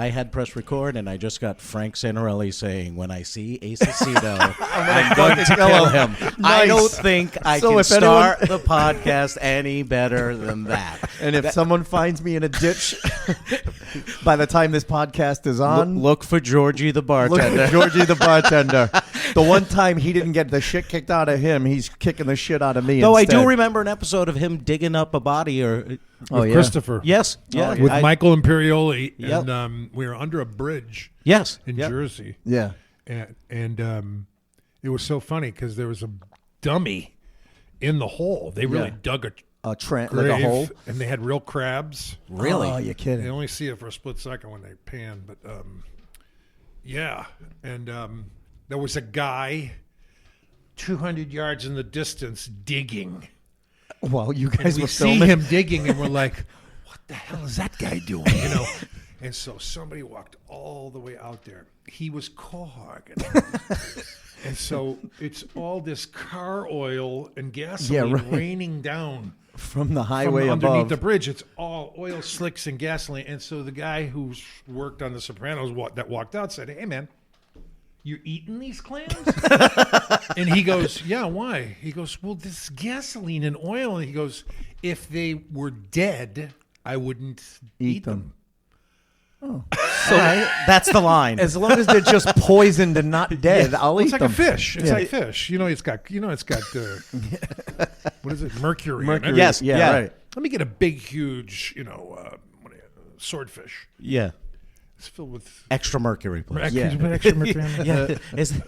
I had press record, and I just got Frank Santorelli saying, when I see Ace Aceto, I'm going to kill him. Nice. I don't think I So can if start the podcast any better than that. And if someone finds me in a ditch by the time this podcast is on, Look for Georgie the bartender. look for Georgie the bartender. The one time he didn't get the shit kicked out of him, he's kicking the shit out of me. Though instead. I do remember an episode of him digging up a body, or With Christopher. yes, yeah, With Michael Imperioli. Yep. And we were under a bridge yes, in yep. Jersey. Yeah. And it was so funny because there was a dummy in the hole. They really dug a Like grave, a hole. and they had real crabs. Really? Oh, you're kidding. They only see it for a split second when they pan, but yeah. And there was a guy 200 yards in the distance digging. Well, you And guys we were see filming. him digging, and we're like, "What the hell is that guy doing?" You know. And so somebody walked all the way out there. He was cohogging. And so it's all this car oil and gasoline raining down from the highway from underneath above. the bridge. It's all oil slicks and gasoline. And so the guy who's worked on The Sopranos that walked out said, "Hey, man, you're eating these clams?" And he goes, "Yeah, why?" He goes, "Well, this is gasoline and oil." And he goes, "If they were dead, I wouldn't eat them." So that's the line. As long as they're just poisoned and not dead, I'll eat It's like them. a fish. It's like fish. It's got what is it? Mercury. in it. Yes, yeah. right. Let me get a big, huge, swordfish. Yeah. It's filled with Extra mercury, please. Could you put extra mercury on that? Yeah.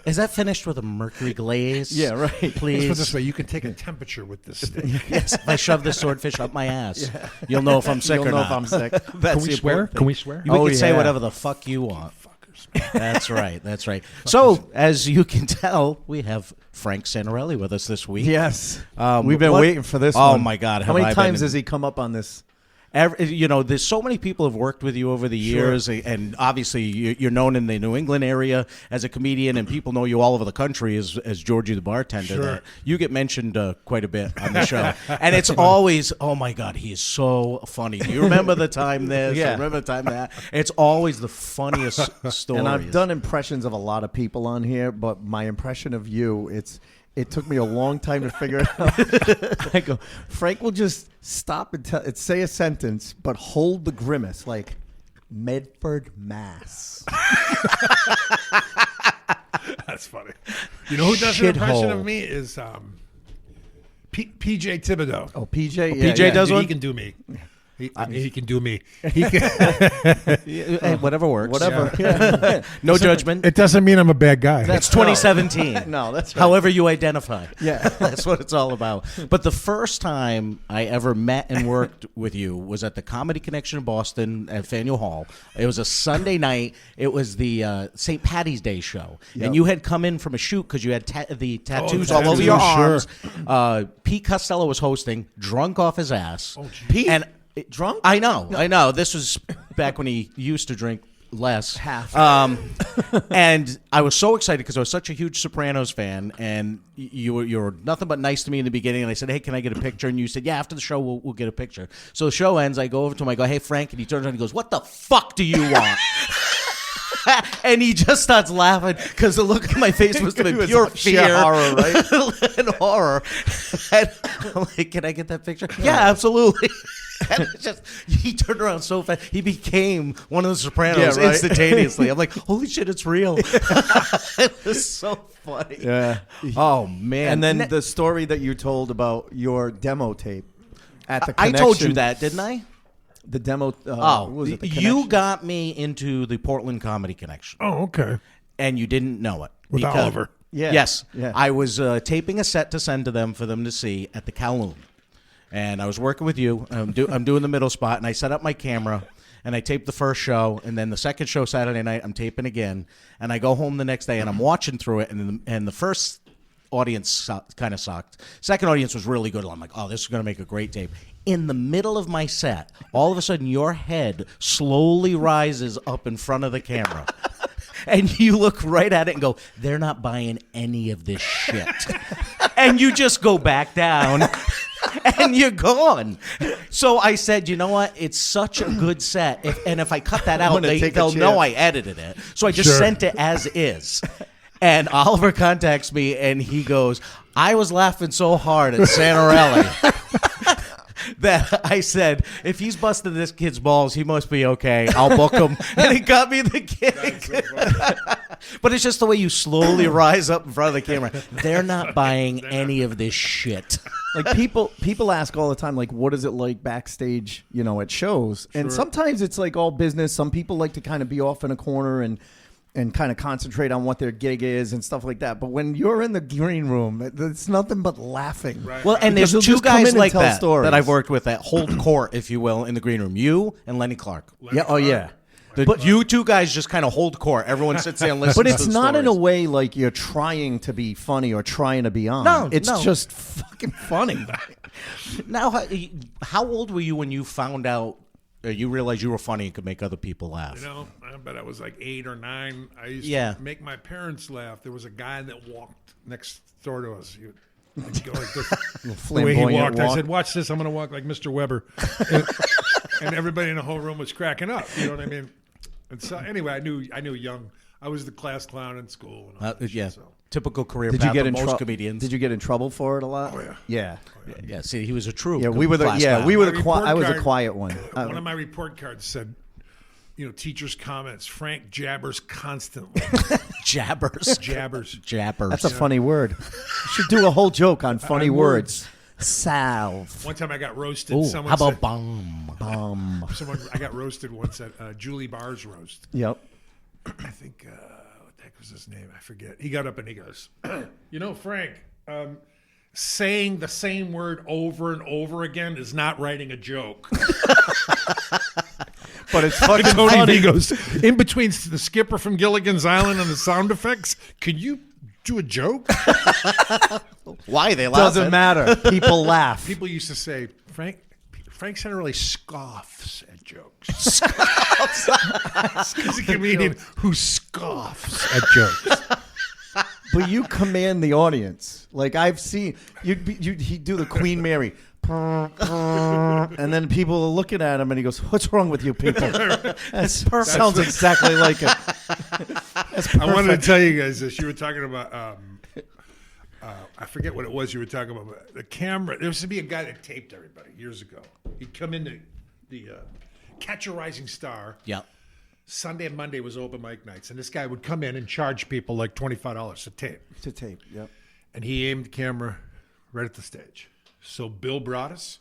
Is that finished with a mercury glaze? Yeah, right. Let's put it Please. this way: you can take a temperature with this stick. Yes. If I shove this swordfish up my ass, you'll know if I'm sick You'll or know not. if I'm sick. That's Can we the swear? important Can we swear? We Oh, can say yeah. whatever the fuck you want. That's right. That's right. So, as you can tell, we have Frank Santorelli with us this week. Yes. We've been what- waiting for this Oh one. my God! How have many I been times in- has he come up on this? There's so many people have worked with you over the years, and obviously you're known in the New England area as a comedian, and people know you all over the country as Georgie the bartender. Sure. That you get mentioned quite a bit on the show, and it's always, oh my God, he is so funny. Do you remember the time this? Yeah. Remember the time that? It's always the funniest stories. And I've done impressions of a lot of people on here, but my impression of you, it took me a long time to figure it out. I go, Frank will just stop and say a sentence, but hold the grimace, like Medford, Mass. That's funny. You know who does an impression Shithole. of me is PJ Thibodeau. Oh, PJ? Yeah, PJ yeah. does Dude, one? He can do me. He can do me. He can, Hey, whatever works. Whatever. No judgment. it doesn't mean I'm a bad guy. That's 2017. No, that's right. However you identify. Yeah. That's what it's all about. But the first time I ever met and worked with you was at the Comedy Connection in Boston at Faneuil Hall. It was a Sunday night. It was the St. Patty's Day show. Yep. And you had come in from a shoot because you had the tattoos the all over your tattoos, arms. Pete Costello was hosting, drunk off his ass. Pete? And Drunk? I know. This was back when he used to drink less. Half. And I was so excited because I was such a huge Sopranos fan, and you were nothing but nice to me in the beginning. And I said, "Hey, can I get a picture?" And you said, "Yeah, after the show, we'll get a picture." So the show ends. I go over to him. I go, "Hey, Frank," and he turns around and he goes, "What the fuck do you want?" And he just starts laughing because the look on my face must have been It was pure sheer fear, horror, right? and horror. And I'm like, "Can I get that picture?" Yeah, absolutely. And it's just, he turned around so fast. He became one of the Sopranos Yeah, right. instantaneously. I'm like, holy shit, it's real. It was so funny. Yeah. Oh, man. And then the story that you told about your demo tape at the I Connection. told you that, didn't I? The demo. Oh, what was it, the you Connection? got me into the Portland Comedy Connection, Oh, okay. and you didn't know it. With because- Oliver. Yeah. Yes. Yeah. I was taping a set to send to them for them to see at the Kowloon. And I was working with you. I'm doing the middle spot, and I set up my camera, and I taped the first show, and then the second show Saturday night, I'm taping again, and I go home the next day, and I'm watching through it, and the first audience kind of sucked. Second audience was really good. I'm like, oh, this is going to make a great tape. In the middle of my set, all of a sudden, your head slowly rises up in front of the camera. And you look right at it and go, they're not buying any of this shit. And you just go back down. and you're gone. So I said, you know what? It's such a good set. If I cut that out, gonna take a they'll know chance. I edited it. So I just Sure. sent it as is. And Oliver contacts me, and he goes, I was laughing so hard at Santorelli that I said, if he's busted this kid's balls, he must be okay. I'll book him. And he got me the gig. But it's just the way you slowly rise up in front of the camera. They're not buying any of this shit. Like people ask all the time, like, what is it like backstage, at shows? And sometimes it's like all business. Some people like to kind of be off in a corner and kind of concentrate on what their gig is and stuff like that. But when you're in the green room, it's nothing but laughing. Right. Well, and Because there's they'll two just come in guys and like tell that stories. that I've worked with that hold court, if you will, in the green room. You and Lenny Clark. Yeah. Oh, yeah. But you two guys just kind of hold court. Everyone sits there and listens But to it's the not in a stories. way like you're trying to be funny or trying to be on. No, it's no. just fucking funny. Now, how old were you when you found out, you realized you were funny and could make other people laugh? I bet I was like 8 or 9. I used Yeah. to make my parents laugh. There was a guy that walked next door to us. He'd go like this. The way he Flamboyant walked, I walk. said, watch this. I'm going to walk like Mr. Weber. And everybody in the whole room was cracking up. You know what I mean? And so anyway, I knew young. I was the class clown in school. And all that Yeah. shit, so. Typical career Did path you get of in most trouble? comedians. Did you get in trouble for it a lot? Oh, yeah. Yeah. Yeah, see, he was a true. Yeah, we were the class yeah clown. we were My the report I was a card- quiet one. One of my report cards said, teachers' comments. Frank jabbers constantly. jabbers. Jabbers. Jabbers. That's a funny word. You should do a whole joke on funny words. Salve. One time I got roasted. Ooh, Someone how about said, bum? I got roasted once at Julie Barr's roast. Yep. I think what the heck was his name? I forget. He got up and he goes, Frank, saying the same word over and over again is not writing a joke. But it's fucking Tony funny. V goes, in between the skipper from Gilligan's Island and the sound effects, could you do a joke? Why they laugh? Doesn't matter. People laugh. People used to say, Frank Santorelli scoffs at jokes. He's a comedian who scoffs at jokes. But you command the audience. Like I've seen, he'd do the Queen Mary. And then people are looking at him and he goes, what's wrong with you people? That's perfect. Sounds exactly like it. That's perfect. I wanted to tell you guys this. You were talking about, I forget what it was you were talking about. But the camera. There used to be a guy that taped everybody years ago. He'd come into the Catch a Rising Star. Yeah. Sunday and Monday was open mic nights. And this guy would come in and charge people like $25 to tape. To tape, yep. And he aimed the camera right at the stage. So Bill Broaddus,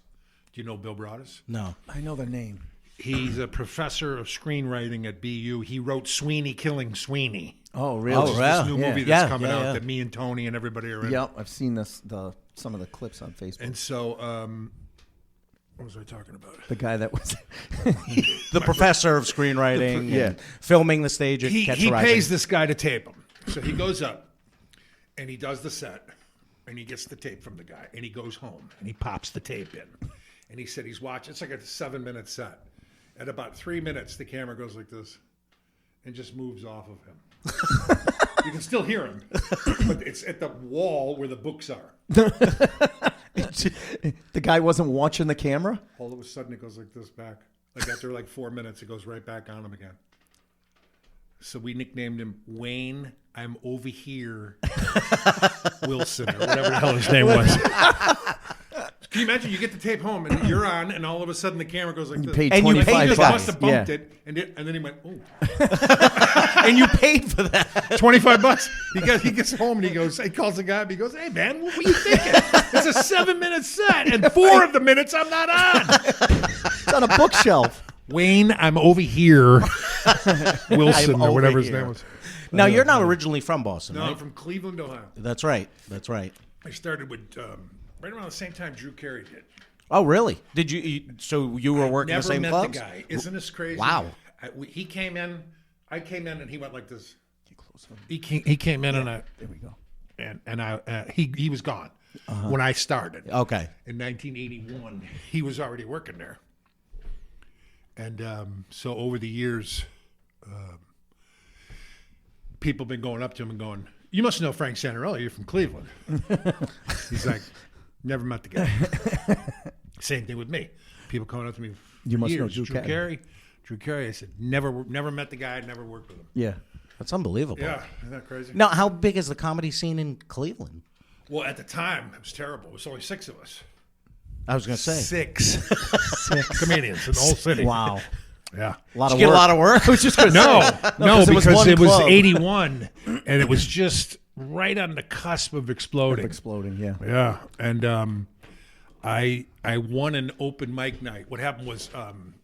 do you know Bill Broaddus? No. I know the name. He's a professor of screenwriting at BU. He wrote Sweeney Killing Sweeney. Oh, really? Oh, wow. This new Yeah. movie that's Yeah, coming yeah, out yeah. that me and Tony and everybody are in. Yep, I've seen some of the clips on Facebook. And so, what was I talking about? The guy that was The professor of screenwriting, yeah. and filming the stage at He Catch a Rising. pays this guy to tape him. So he goes up and he does the set and he gets the tape from the guy and he goes home and he pops the tape in. And he said he's watching. It's like a 7-minute set. At about 3 minutes, the camera goes like this and just moves off of him. You can still hear him, but it's at the wall where the books are. the guy wasn't watching the camera. All of a sudden, it goes like this back. Like after like 4 minutes, it goes right back on him again. So we nicknamed him Wayne. I'm over here, Wilson, or whatever the hell his name was. Can you imagine? You get the tape home and you're on, and all of a sudden the camera goes like this. Paid And you paid He $25. just must have bumped Yeah. it, and then he went, "Oh, And you paid for that. $25." He gets home and he calls the guy up. He goes, "Hey man, what were you thinking? It's a 7-minute set, and 4 of the minutes I'm not on." It's on a bookshelf. Wayne, I'm over here, Wilson, I'm or whatever over his here. name was. Now, you're not originally from Boston, No, right? I'm from Cleveland, Ohio. That's right. That's right. I started with right around the same time Drew Carey did. Oh, really? Did so you were working Never the same met clubs? the guy. Isn't this crazy? Wow. He came in. I came in, and he went like this. He came in, and There we go. he was gone when I started. Okay. In 1981, he was already working there. And so over the years, people have been going up to him and going, "You must know Frank Santorelli. You're from Cleveland." He's like, Never met the guy. Same thing with me. People coming up to me. You must know years, Drew Carey. Drew Carey. I said, never met the guy. Never worked with him. Yeah. That's unbelievable. Yeah, isn't that crazy? Now, how big is the comedy scene in Cleveland? Well, at the time, it was terrible. It was only 6 of us. I was going to say. 6 comedians in the whole city. Wow. Yeah. A lot Did of you get work. a lot of work? I was just going to No, it was because one it was club. 81, and it was just right on the cusp of exploding. Exploding, yeah. Yeah, and I won an open mic night. What happened was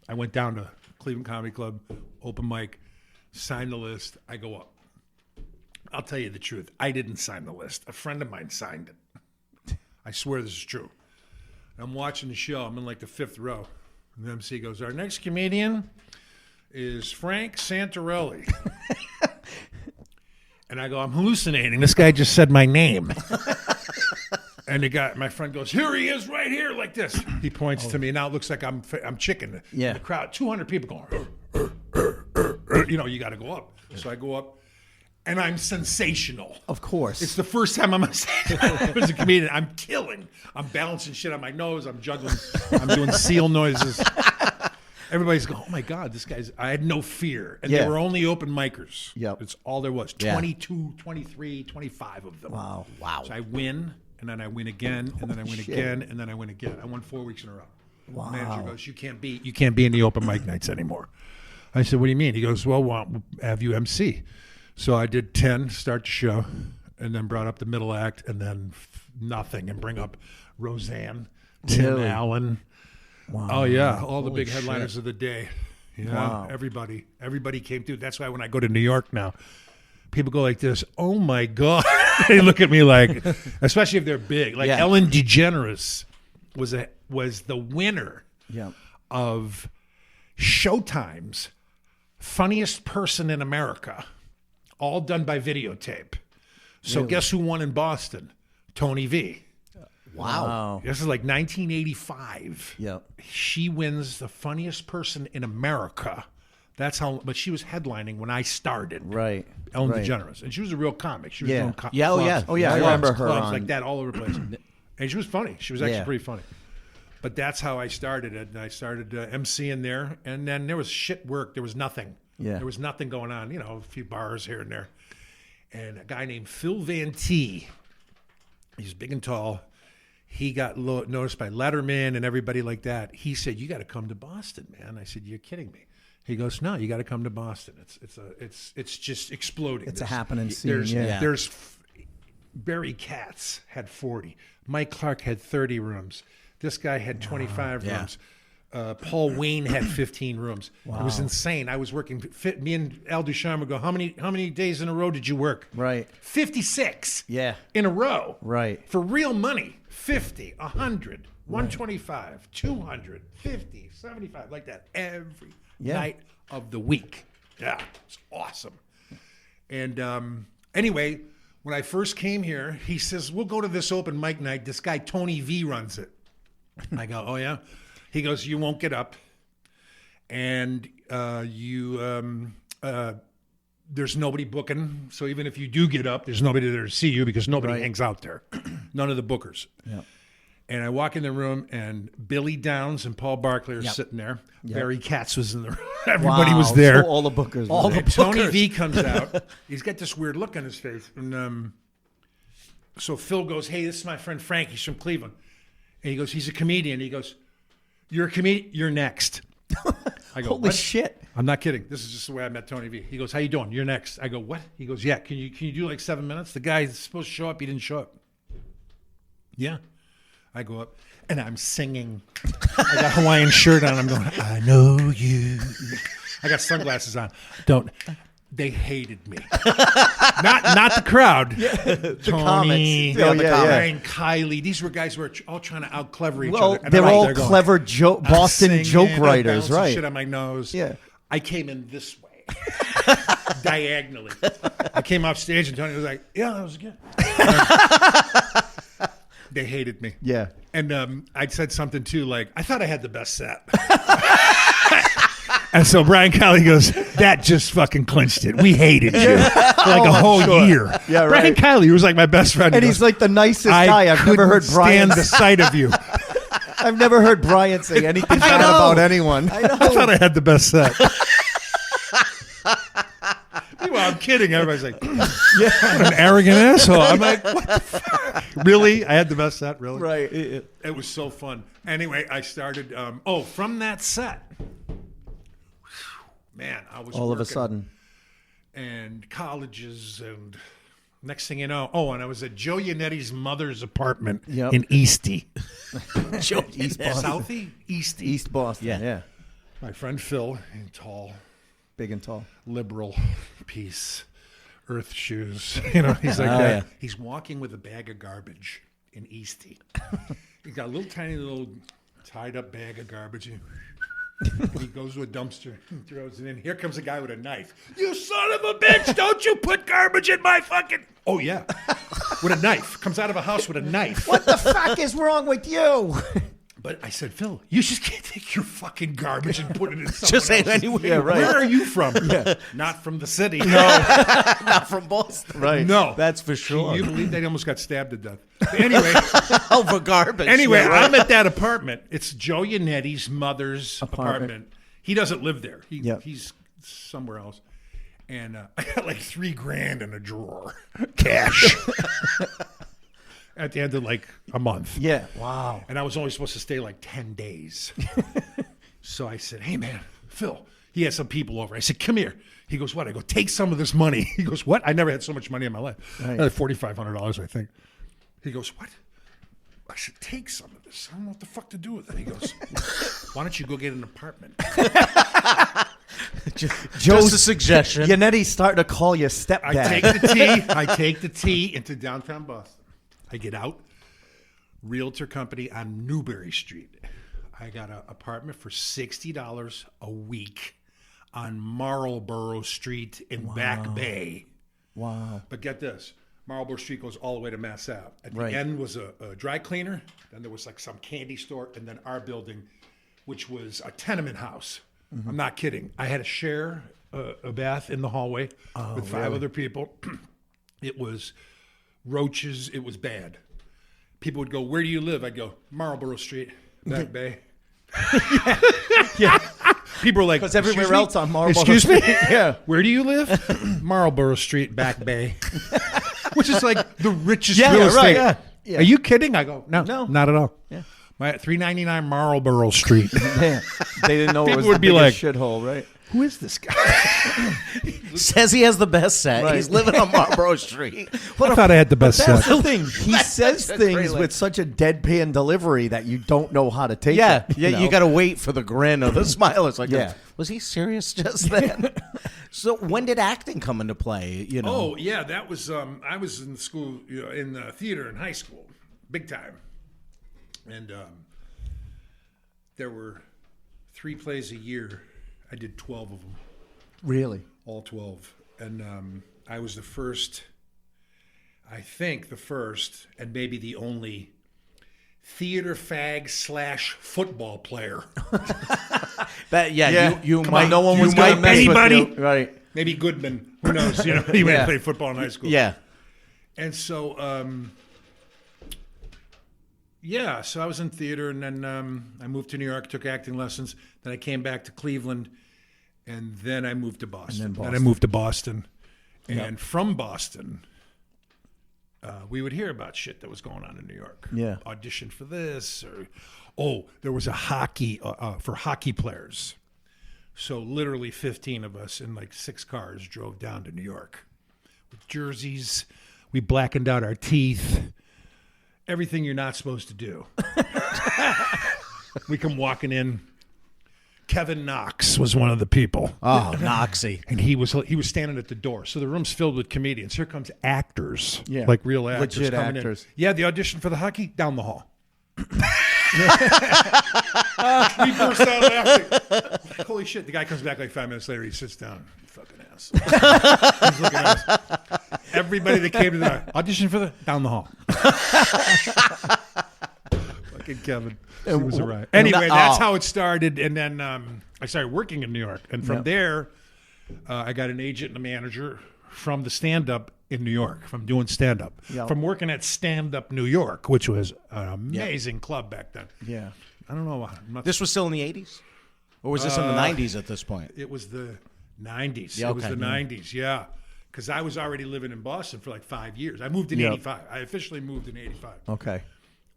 I went down to Cleveland Comedy Club, open mic, signed the list. I go up. I'll tell you the truth. I didn't sign the list. A friend of mine signed it. I swear this is true. I'm watching the show. I'm in like the 5th row. And the MC goes, our next comedian is Frank Santorelli. And I go, I'm hallucinating. This guy just said my name. And the guy, my friend goes, here he is right here like this. He points to me. Now it looks like I'm chicken. Yeah. The crowd, 200 people going, you know, you got to go up. So I go up, and I'm sensational. Of course. It's the first time I'm on stage as a comedian. I'm killing. I'm balancing shit on my nose. I'm juggling. I'm doing seal noises. Everybody's going, oh my God, this guy's, I had no fear. And Yeah. they were only open micers. Yep. It's all there was. Yeah. 22, 23, 25 of them. Wow. So I win, and then I win again, and then I win again, and then I win again. I won 4 weeks in a row. Wow. The manager goes, you can't be in the open mic nights anymore. I said, what do you mean? He goes, well, we'll have you MC. So I did 10, start the show, and then brought up the middle act, and then nothing, and bring up Roseanne, Tim Really? Allen. Wow. Oh yeah, all the Holy big headliners shit. of the day. Yeah, Wow. everybody came through. That's why when I go to New York now, people go like this. Oh my God, they look at me like, especially if they're big. Like Yeah. Ellen DeGeneres was the winner Yeah. of Showtime's Funniest Person in America, all done by videotape. So Really? guess who won in Boston? Tony V. Wow. This is like 1985. Yep. She wins the Funniest Person in America. That's how, but she was headlining when I started. Right. Ellen right. DeGeneres. And she was a real comic. She was Yeah. doing Yeah, oh, clubs, yeah. Oh, yeah, I clubs, remember her clubs on- like that all over the place. And she was funny. She was actually Yeah. pretty funny. But that's how I started it. And I started MCing there. And then there was shit work. There was nothing. Yeah. There was nothing going on. You know, a few bars here and there. And a guy named Phil Van T, he's big and tall. He got noticed by Letterman and everybody like that. He said, "You got to come to Boston, man." I said, "You're kidding me." He goes, "No, you got to come to Boston. It's just exploding. It's a happening scene, There's yeah. there's Barry Katz had 40. Mike Clark had 30 rooms. This guy had 25 Yeah. rooms. Paul Wayne had 15 rooms. It was insane. I was working. Me and Al Ducharme would go, how many days in a row did you work? Right. 56. Yeah. In a row. Right. For real money. 50, 100, 125, 200, 50, 75, like that every night of the week. Yeah, it's awesome. And anyway, when I first came here, he says, we'll go to this open mic night. This guy, Tony V, runs it. I go, oh, yeah? He goes, you won't get up. And there's nobody booking. So even if you do get up, there's nobody there to see you because nobody hangs out there. None of the bookers. Yeah. And I walk in the room, and Billy Downs and Paul Barkley are sitting there. Barry Katz was in the room. Everybody was there. So all the bookers. All were the there. Tony V comes out. He's got this weird look on his face. And so Phil goes, hey, this is my friend Frank. He's from Cleveland. And he goes, he's a comedian. He goes, you're a comedian? You're next. I go, Holy what? shit. I'm not kidding. This is just the way I met Tony V. He goes, how you doing? You're next. I go, what? He goes, yeah. Can you do like 7 minutes? The guy's supposed to show up. He didn't show up. Yeah. I go up and I'm singing. I got a Hawaiian shirt on. I'm going, I know you. I got sunglasses on. They hated me. Not the crowd. Tony, comics. Oh, yeah, Ryan, Kylie. These were guys who were all trying to out clever each Well, other. And they're I'm all there going, clever I'm Boston singing, joke I'm writers, bouncing right? shit on my nose. Yeah. I came in this way, diagonally. I came off stage and Tony was like, "Yeah, that was good." They hated me. Yeah. And I said something too, like, I thought I had the best set. And so Brian Kiley goes, that just fucking clinched it. We hated you for like a whole year. Yeah, Brian right. Kiley was like my best friend. And He he's goes, like the nicest I guy. I've never heard Brian. stand the sight of you. I've never heard Brian say anything bad about anyone. I thought I had the best set. Meanwhile, I'm kidding. Everybody's like, what an arrogant asshole. I'm like, what the fuck? Really? I had the best set? Really? Right. It was so fun. Anyway, I started, from that set. Man, I was All of a working, sudden. and colleges, and next thing you know, and I was at Joe Yanetti's mother's apartment in Eastie. East Boston. Southie? Eastie. East Boston. Yeah. My friend Phil, tall, Big and tall. liberal, peace, earth shoes. He's like that. yeah. He's walking with a bag of garbage in Eastie. He's got a little tiny little tied up bag of garbage. And he goes to a dumpster and throws it in. Here comes a guy with a knife. You son of a bitch! Don't you put garbage in my fucking... Oh, yeah. With a knife. Comes out of a house with a knife. What the fuck is wrong with you? But I said, Phil, you just can't take your fucking garbage and put it in someone Just ain't else's. anywhere. Yeah, right. Where are you from? Not from the city. Not from Boston. Right. No. That's for sure. You believe that he almost got stabbed to death. But anyway, Over garbage. anyway, Yeah, right. I'm at that apartment. It's Joe Yanetti's mother's apartment. He doesn't live there. He's somewhere else. And I got like $3,000 in a drawer, cash. At the end of like a month. Yeah. Wow. And I was only supposed to stay like 10 days. So I said, hey, man, Phil, he had some people over. I said, come here. He goes, what? I go, take some of this money. He goes, what? I never had so much money in my life. Right. I had $4,500, I think. He goes, what? I should take some of this. I don't know what the fuck to do with it. He goes, why don't you go get an apartment? Just a suggestion. Yanetti's starting to call you stepdad. I take the T into downtown Boston. I get out, realtor company on Newberry Street. I got an apartment for $60 a week on Marlborough Street in Back Bay. Wow. But get this, Marlborough Street goes all the way to Mass Ave. At the Right. end was a dry cleaner, then there was like some candy store, and then our building, which was a tenement house. I'm not kidding. I had to share a bath in the hallway with 5 other people. It was roaches. It was bad. People would go, where do you live? I'd go, Marlborough Street, Back Bay. Yeah. People were like, Because everywhere "Excuse me? else on Marlborough Excuse me? Street. Yeah. Where do you live? Marlborough Street, Back Bay. Which is like the richest Yeah, real right, estate. yeah. Yeah. Are you kidding? I go, no, No. not at all. Yeah. My at 399 Marlborough Street. Man, they didn't know it People was would the be biggest like- shithole, right? Who is this guy? Says he has the best set. Right. He's living on Marlborough Street. I thought I had the best That's set. the thing. He says a great things line. with such a deadpan delivery that you don't know how to take Yeah, it. yeah. You got to wait for the grin or the smile. It's like, Yeah. was he serious just then? So when did acting come into play? You know. Oh, yeah, that was, I was in school, in theater in high school, big time. And there were 3 plays a year. I did 12 of them. Really? All 12. And I was the first, I think the first, and maybe the only theater fag / football player. That you Come might. on, no one you was might going to mess anybody? with you. Right. Maybe Goodman. Who knows? He might have played football in high school. Yeah. And so, so I was in theater, and then I moved to New York, took acting lessons. Then I came back to Cleveland, and then I moved to Boston. And then Then I moved to Boston. And from Boston, we would hear about shit that was going on in New York. Yeah. Audition for this, or, there was a hockey, for hockey players. So literally 15 of us in like 6 cars drove down to New York with jerseys. We blackened out our teeth. Everything you're not supposed to do. We come walking in. Kevin Knox was one of the people. Oh, Noxie. And he was standing at the door. So the room's filled with comedians. Here comes actors. Yeah. Like real actors. Legit coming actors. In. Yeah, the audition for the hockey, down the hall. We burst out laughing. Like, holy shit. The guy comes back like 5 minutes later. He sits down. Fucking ass. He's looking at us. Everybody that came to the audition for the down the hall. Fucking Kevin. He was a riot. Anyway, that's how it started. And then I started working in New York, and from there, I got an agent and a manager from the stand-up in New York, from doing stand-up, from working at Stand-Up New York, which was an amazing club back then. Yeah. I don't know. This was still in the 80s? Or was this in the 90s at this point? It was the 90s. Yeah, It was okay. the 90s, yeah. Because I was already living in Boston for like 5 years. I moved in 85. I officially moved in 85. Okay.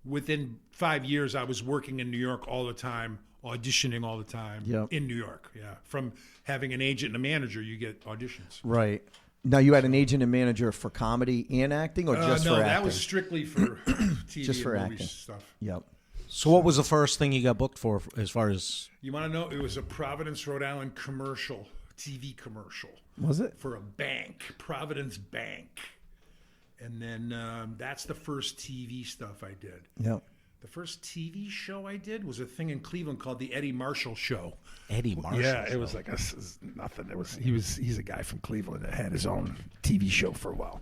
Within 5 years, I was working in New York all the time, auditioning all the time in New York. Yeah, from having an agent and a manager, you get auditions. Right. Now, you had an agent and manager for comedy and acting, or just for acting? No, that was strictly for TV Just for and movie acting. stuff. Yep. So what was the first thing you got booked for as far as... You want to know? It was a Providence, Rhode Island commercial, TV commercial. Was it? For a bank, Providence Bank. And then that's the first TV stuff I did. Yep. The first TV show I did was a thing in Cleveland called the Eddie Marshall Show. Eddie Marshall? Yeah, it was like nothing. He's a guy from Cleveland that had his own TV show for a while.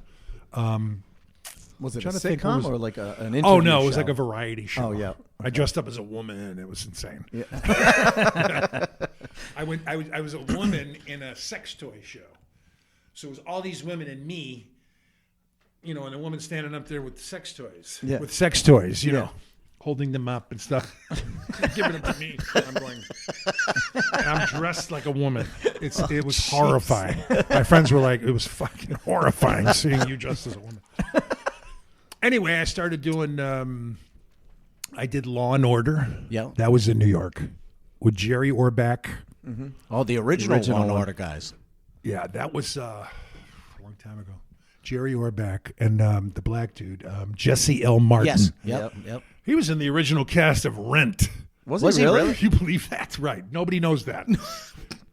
Was it a trying to think, sitcom what was- or like an interview Oh no, it was show? like a variety show. Oh, yeah. I dressed up as a woman and it was insane. Yeah. I was a woman in a sex toy show. So it was all these women and me, you know, and a woman standing up there with sex toys. Yeah. With sex toys, you Yeah. know, holding them up and stuff. Giving them to me. I'm going, I'm dressed like a woman. It was horrifying. My friends were like, it was fucking horrifying seeing you dressed as a woman. Anyway, I started doing, I did Law and Order. Yeah. That was in New York with Jerry Orbach. Oh, the original Law and one. Order guys. Yeah, that was a long time ago. Jerry Orbach and the black dude, Jesse L. Martin. Yes. Yep. He was in the original cast of Rent. Was he really? You believe that? Right. Nobody knows that.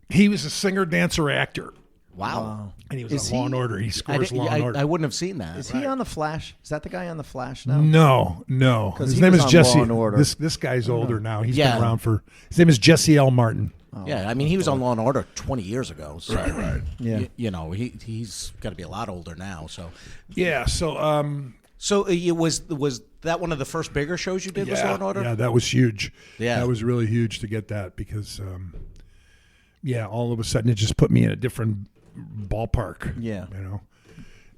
He was a singer, dancer, actor. Wow. And he was Is on Law he- and Order. He scores Law and Order. I wouldn't have seen that. Is he on The Flash? Is that the guy on The Flash now? No. 'Cause His he name was is on Jesse. Law and Order. This guy's older now. He's Yeah. been around for. His name is Jesse L. Martin. Yeah, I mean, he was on Law and Order 20 years ago. So, Right. Yeah. You know, he's got to be a lot older now. So, Yeah. So it was that one of the first bigger shows you did was Law and Order? Yeah, that was huge. Yeah. That was really huge to get that because, all of a sudden it just put me in a different ballpark. Yeah. You know,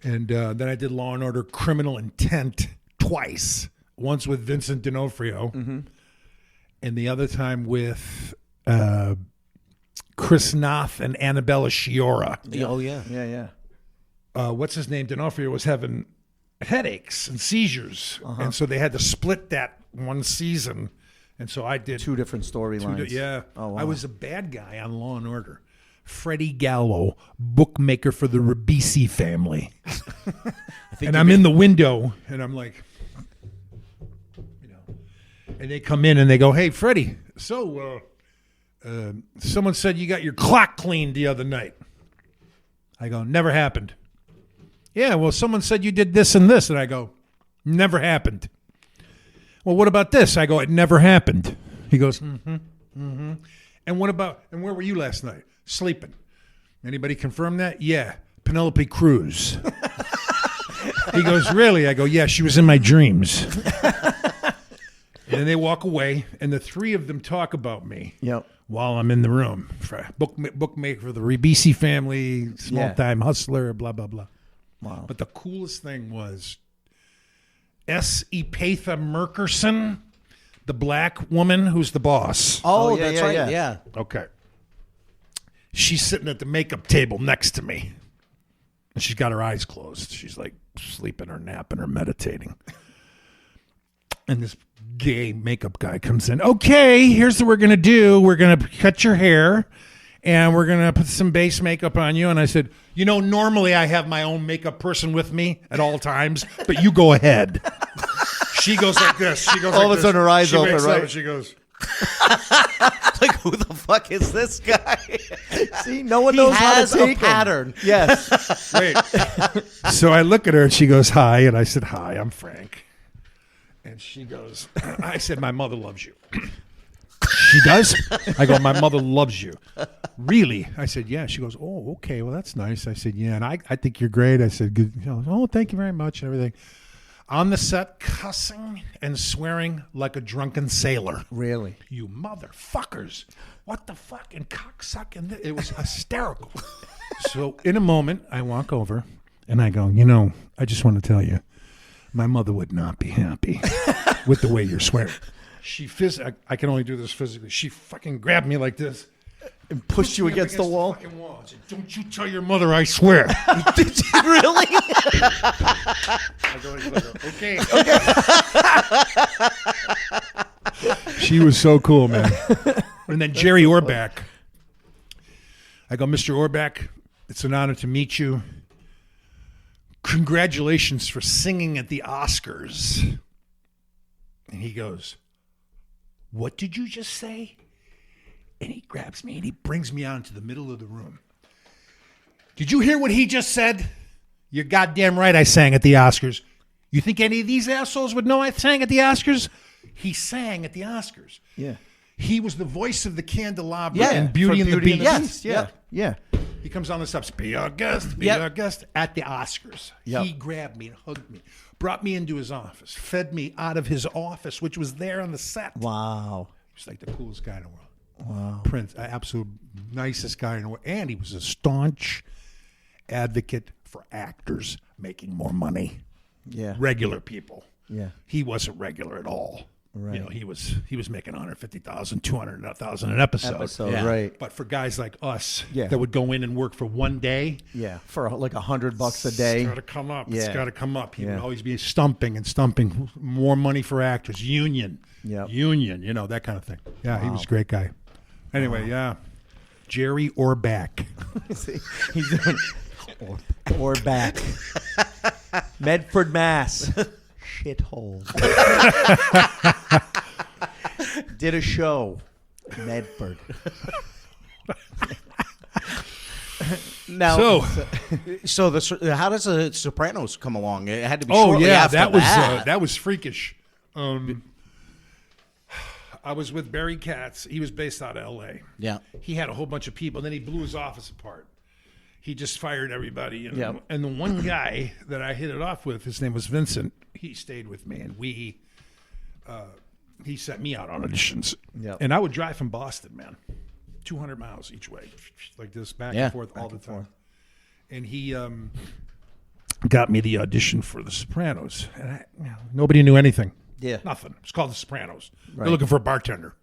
and then I did Law and Order: Criminal Intent twice. Once with Vincent D'Onofrio, and the other time with Chris Noth and Annabella Sciorra. Oh, yeah. Yeah. What's his name? D'Onofrio was having headaches and seizures, and so they had to split that one season. And so I did Two different storylines. Yeah. Oh, wow. I was a bad guy on Law and Order. Freddie Gallo, bookmaker for the Ribisi family. And I'm in the window, and I'm like, you know, and they come in and they go, "Hey, Freddie, so someone said you got your clock cleaned the other night." I go, "Never happened." "Yeah, well, someone said you did this and this," and I go, "Never happened." "Well, what about this?" I go, "It never happened." He goes, And what about, and where were you last night? "Sleeping." "Anybody confirm that?" "Yeah, Penelope Cruz." He goes, "Really?" I go, "Yeah, she was in my dreams." And then they walk away, and the three of them talk about me Yep. while I'm in the room. Bookmaker for the Ribisi family, small-time hustler, blah, blah, blah. Wow. But the coolest thing was S. Epatha Merkerson, the black woman who's the boss. Oh, yeah, that's yeah, right. yeah. Yeah. Okay. She's sitting at the makeup table next to me. And she's got her eyes closed. She's like sleeping or napping or meditating. And this gay makeup guy comes in. "Okay, here's what we're going to do. We're going to cut your hair and we're going to put some base makeup on you." And I said, "You know, normally I have my own makeup person with me at all times, but you go ahead." She goes like this. She goes All like of a this. sudden her eyes She open, wakes up right? and she goes, Like, who the fuck is this guy? See, no one He knows how has to take a pattern. Him. Yes. "Wait." So I look at her and she goes, "Hi." And I said, "Hi, I'm Frank." And she goes, I said, "My mother loves you." "She does?" I go, "My mother loves you." "Really?" I said, "Yeah." She goes, "Oh, okay. Well, that's nice." I said, "Yeah. And I think you're great." I said, "Good." You know, "Oh, thank you very much," and everything. On the set, cussing and swearing like a drunken sailor. Really? You motherfuckers. What the fuck? And cocksucking. It was hysterical. So in a moment, I walk over and I go, I just want to tell you, my mother would not be happy with the way you're swearing. I can only do this physically. She fucking grabbed me like this. And pushed you against the wall? The fucking wall. I said, don't you tell your mother I swear. Did you really? I go, okay. She was so cool, man. And then Jerry Orbach. I go, Mr. Orbach, it's an honor to meet you. Congratulations for singing at the Oscars. And he goes, what did you just say? And he grabs me and he brings me out into the middle of the room. Did you hear what he just said? You're goddamn right I sang at the Oscars. You think any of these assholes would know I sang at the Oscars? He sang at the Oscars. Yeah. He was the voice of the candelabra Yeah, in Beauty and the Beast. Yes. Yeah. Yeah. He comes on the steps, be our guest, be our guest, at the Oscars. Yep. He grabbed me and hugged me, brought me into his office, fed me out of his office, which was there on the set. Wow. He's like the coolest guy in the world. Wow. Prince, absolute nicest guy in the world. And he was a staunch advocate for actors making more money. Yeah. Regular people. Yeah. He wasn't regular at all. Right. He was making $150,000, $200,000 an episode. Yeah. Right. But for guys like us Yeah. that would go in and work for one day, Yeah. For like $100 a day. it's got to come up. It's Yeah. got to come up. He would Yeah. always be stumping. More money for actors. Union. Yep. Union. That kind of thing. Yeah, he was a great guy. Anyway, yeah. Jerry Orbach. See, he's doing or back. Medford, Mass. Shithole. Did a show. Medford. Now, So how does the Sopranos come along? It had to be. Oh shortly yeah, after that was freakish. I was with Barry Katz. He was based out of L.A. Yeah. He had a whole bunch of people, and then he blew his office apart. He just fired everybody. Yep. And the one guy that I hit it off with, his name was Vincent. He stayed with me, and he sent me out on auditions. Yep. And I would drive from Boston, man, 200 miles each way, like this, back and forth all the time. And he got me the audition for The Sopranos, and nobody knew anything. Yeah. Nothing. It's called The Sopranos. Right. They're looking for a bartender.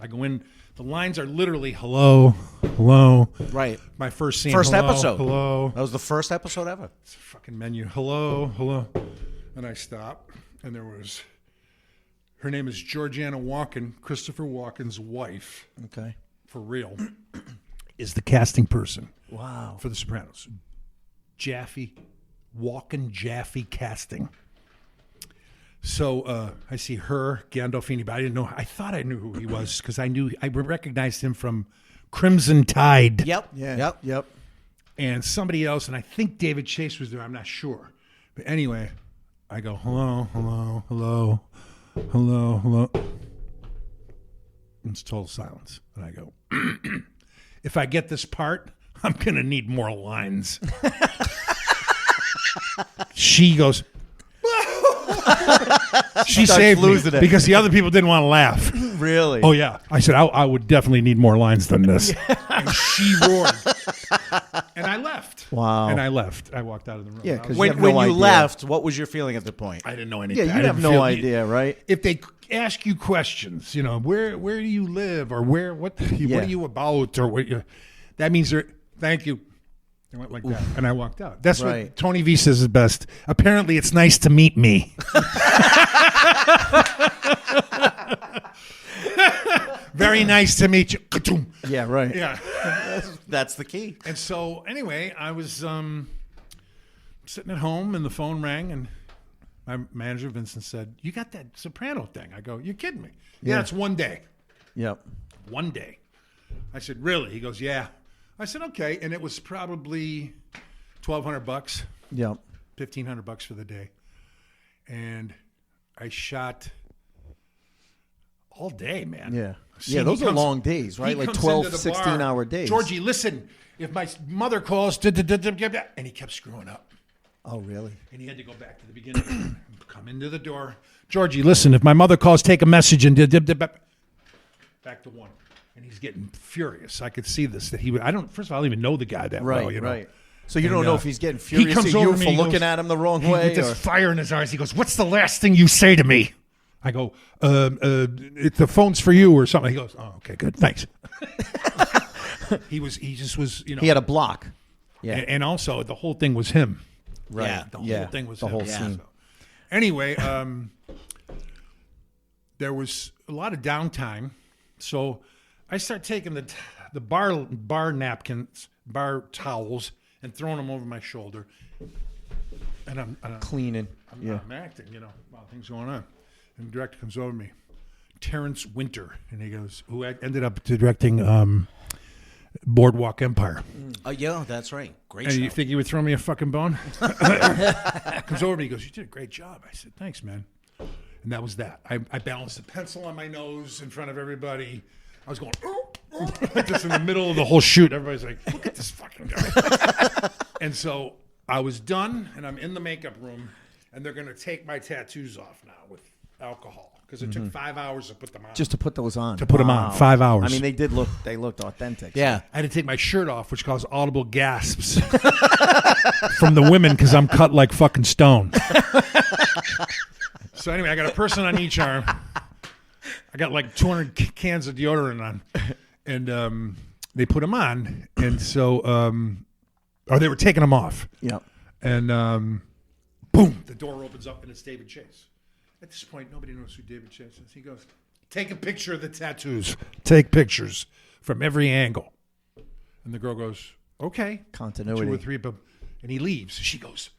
I go in. The lines are literally hello, hello. Right. My first scene. First hello, episode. Hello. That was the first episode ever. It's a fucking menu. Hello, hello. And I stop, and there was. Her name is Georgiana Walken, Christopher Walken's wife. okay. For real. Is the casting person. Wow. For The Sopranos. Walken Casting. So I see her, Gandolfini, but I didn't know. I thought I knew who he was because I recognized him from Crimson Tide. Yep. Yeah. Yep. And somebody else, and I think David Chase was there. I'm not sure. But anyway, I go, hello, hello, hello, hello, hello. And it's total silence. And I go, if I get this part, I'm going to need more lines. She goes, she saved me losing it. because the other people didn't want to laugh. Really? Oh, yeah. I said, I would definitely need more lines than this. And she roared. And I left. Wow. And I left. I walked out of the room. Yeah, 'cause When have no you idea. left, what was your feeling at the point? I didn't know Yeah, anything. you I have didn't no feel- idea, right? If they ask you questions, where do you live or what are you about or what that means they're, thank you. I went like that, and I walked out. That's Right. what Tony V says is best. Apparently, it's nice to meet me. Very nice to meet you. Ka-toom. Yeah, right. Yeah. That's the key. And so, anyway, I was sitting at home, and the phone rang, and my manager, Vincent, said, "You got that soprano thing?" I go, "You're kidding me." Yeah, it's one day. Yep. One day. I said, "Really?" He goes, "Yeah." I said, "Okay," and it was probably $1,200, Yep. $1,500 for the day, and I shot all day, man. Yeah. See, Yeah, he those are comes- long days, right? he Like comes 12, into the 16-hour bar, days. Georgie, listen, if my mother calls, and he kept screwing up. Oh, really? And he had to go back to the beginning. Come into the door. Georgie, listen, if my mother calls, take a message and back to 1. And he's getting furious. I could see this. First of all, I don't even know the guy that well. You know? Right. So you don't know if he's getting furious he comes at over you me, for he looking goes- at him the wrong way? With this fire in his eyes, he goes, "What's the last thing you say to me?" I go, "The phone's for you," or something. He goes, "Oh, okay, good, thanks." He just was, He had a block. Yeah. and also the whole thing was him. Right. Yeah. The whole thing was the him. whole scene. So, anyway, there was a lot of downtime, so I start taking the bar napkins, bar towels, and throwing them over my shoulder, and I'm Cleaning. I'm acting, while things going on. And the director comes over to me, Terrence Winter, and he goes, who ended up directing Boardwalk Empire. Oh, yeah, that's right. Great And show. you think he would throw me a fucking bone? Comes over to me, he goes, "You did a great job." I said, "Thanks, man." And that was that. I balanced a pencil on my nose in front of everybody. I was going, like this in the middle of the whole shoot. Everybody's like, "Look at this fucking guy." And so I was done, and I'm in the makeup room, and they're going to take my tattoos off now with alcohol because it took 5 hours to put them on. Just to put those on. To put 'em on, 5 hours. I mean, they looked authentic. Yeah. I had to take my shirt off, which caused audible gasps from the women because I'm cut like fucking stone. So anyway, I got a person on each arm. I got like 200 cans of deodorant on, and they put them on, and so or they were taking them off. Yep. And boom, the door opens up, and it's David Chase. At this point, nobody knows who David Chase is. He goes, "Take a picture of the tattoos. Take pictures from every angle." And the girl goes, "Okay." Continuity. 2 or 3 of them. And he leaves. She goes,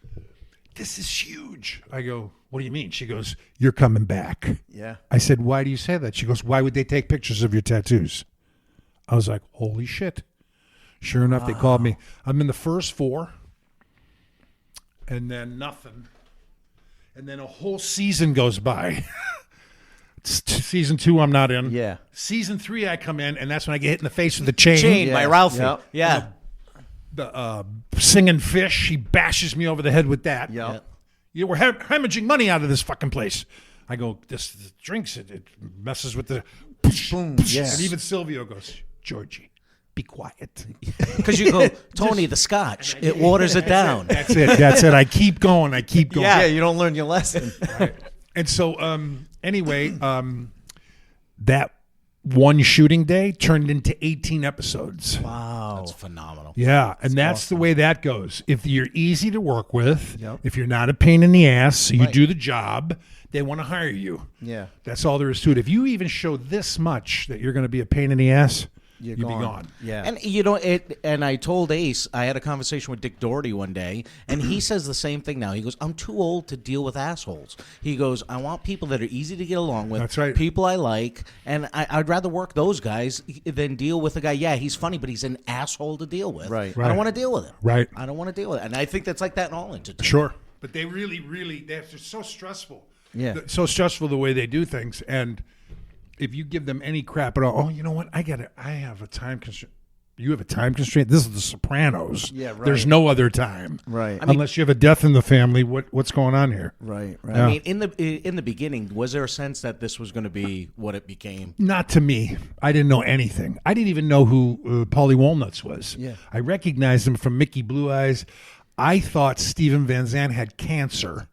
"This is huge." I go, "What do you mean?" She goes, "You're coming back." Yeah. I said, "Why do you say that?" She goes, "Why would they take pictures of your tattoos?" I was like, holy shit. Sure enough, they called me. I'm in the first 4, and then nothing. And then a whole season goes by. Season 2, I'm not in. Yeah. Season 3, I come in, and that's when I get hit in the face with the chain. Chain by Yeah. Ralphie. Yep. Yeah. The singing fish, she bashes me over the head with that. Yep. We're hemorrhaging money out of this fucking place. I go, this drinks, it messes with the... Boom. Yeah. And even Silvio goes, "Georgie, be quiet." Because you go, Tony, the scotch, it waters it down. That's it. I keep going. Yeah, you don't learn your lesson. And so, anyway, that one shooting day turned into 18 episodes. Wow. That's phenomenal. Yeah, and that's the way that goes. If you're easy to work with, Yep. if you're not a pain in the ass, you do the job, they want to hire you. Yeah. That's all there is to it. If you even show this much that you're going to be a pain in the ass, You'll be gone. Yeah. And and I told Ace, I had a conversation with Dick Doherty one day, and he says the same thing now. He goes, "I'm too old to deal with assholes." He goes, "I want people that are easy to get along with. That's right. People I like, and I'd rather work those guys than deal with a guy. Yeah, he's funny, but he's an asshole to deal with. Right. I don't want to deal with him. Right. I don't want to deal with it. And I think that's like that in all entertainment. Sure. But they really, they're so stressful. Yeah. So stressful the way they do things. And if you give them any crap at all, you know what? I have a time constraint. You have a time constraint? This is the Sopranos. Yeah, right. There's no other time. Right. Unless you have a death in the family, what's going on here? Right. I mean, in the beginning, was there a sense that this was going to be what it became? Not to me. I didn't know anything. I didn't even know who Paulie Walnuts was. Yeah. I recognized him from Mickey Blue Eyes. I thought Steven Van Zandt had cancer.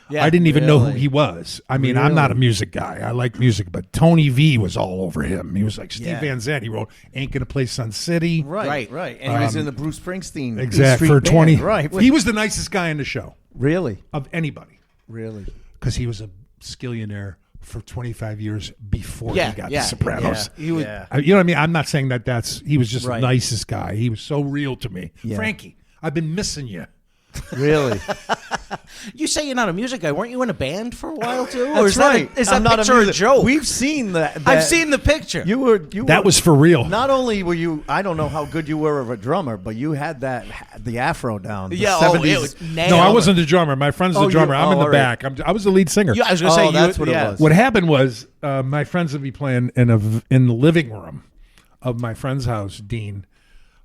Yeah, I didn't even know who really? he was. I mean, I'm not a music guy. I like music, but Tony V was all over him. He was like Steve Yeah. Van Zandt. He wrote "Ain't Gonna Play Sun City." Right. And he was in the Bruce Springsteen Exactly. Street For Band. 20. Right. He was the nicest guy in the show Really? of anybody Really? because he was a skillionaire for 25 years before Yeah, he got yeah, The Sopranos. He was, Yeah. You know what I mean? I'm not saying that he was just Right. the nicest guy. He was so real to me. Yeah. Frankie, I've been missing you. Really? You say you're not a music guy. Weren't you in a band for a while too? Or That's is that right. is that I'm not picture a music- joke? We've seen that. I've seen the picture. You were. That was for real. Not only were you, I don't know how good you were of a drummer, but you had the afro down. The Yeah, 70s. it was nailed. No, I wasn't the drummer. My friend's the Oh, drummer. I'm in the all back. right. I was the lead singer. Yeah, I was going to say that's you, what it yeah. was. What happened was my friends would be playing in the living room of my friend's house, Dean,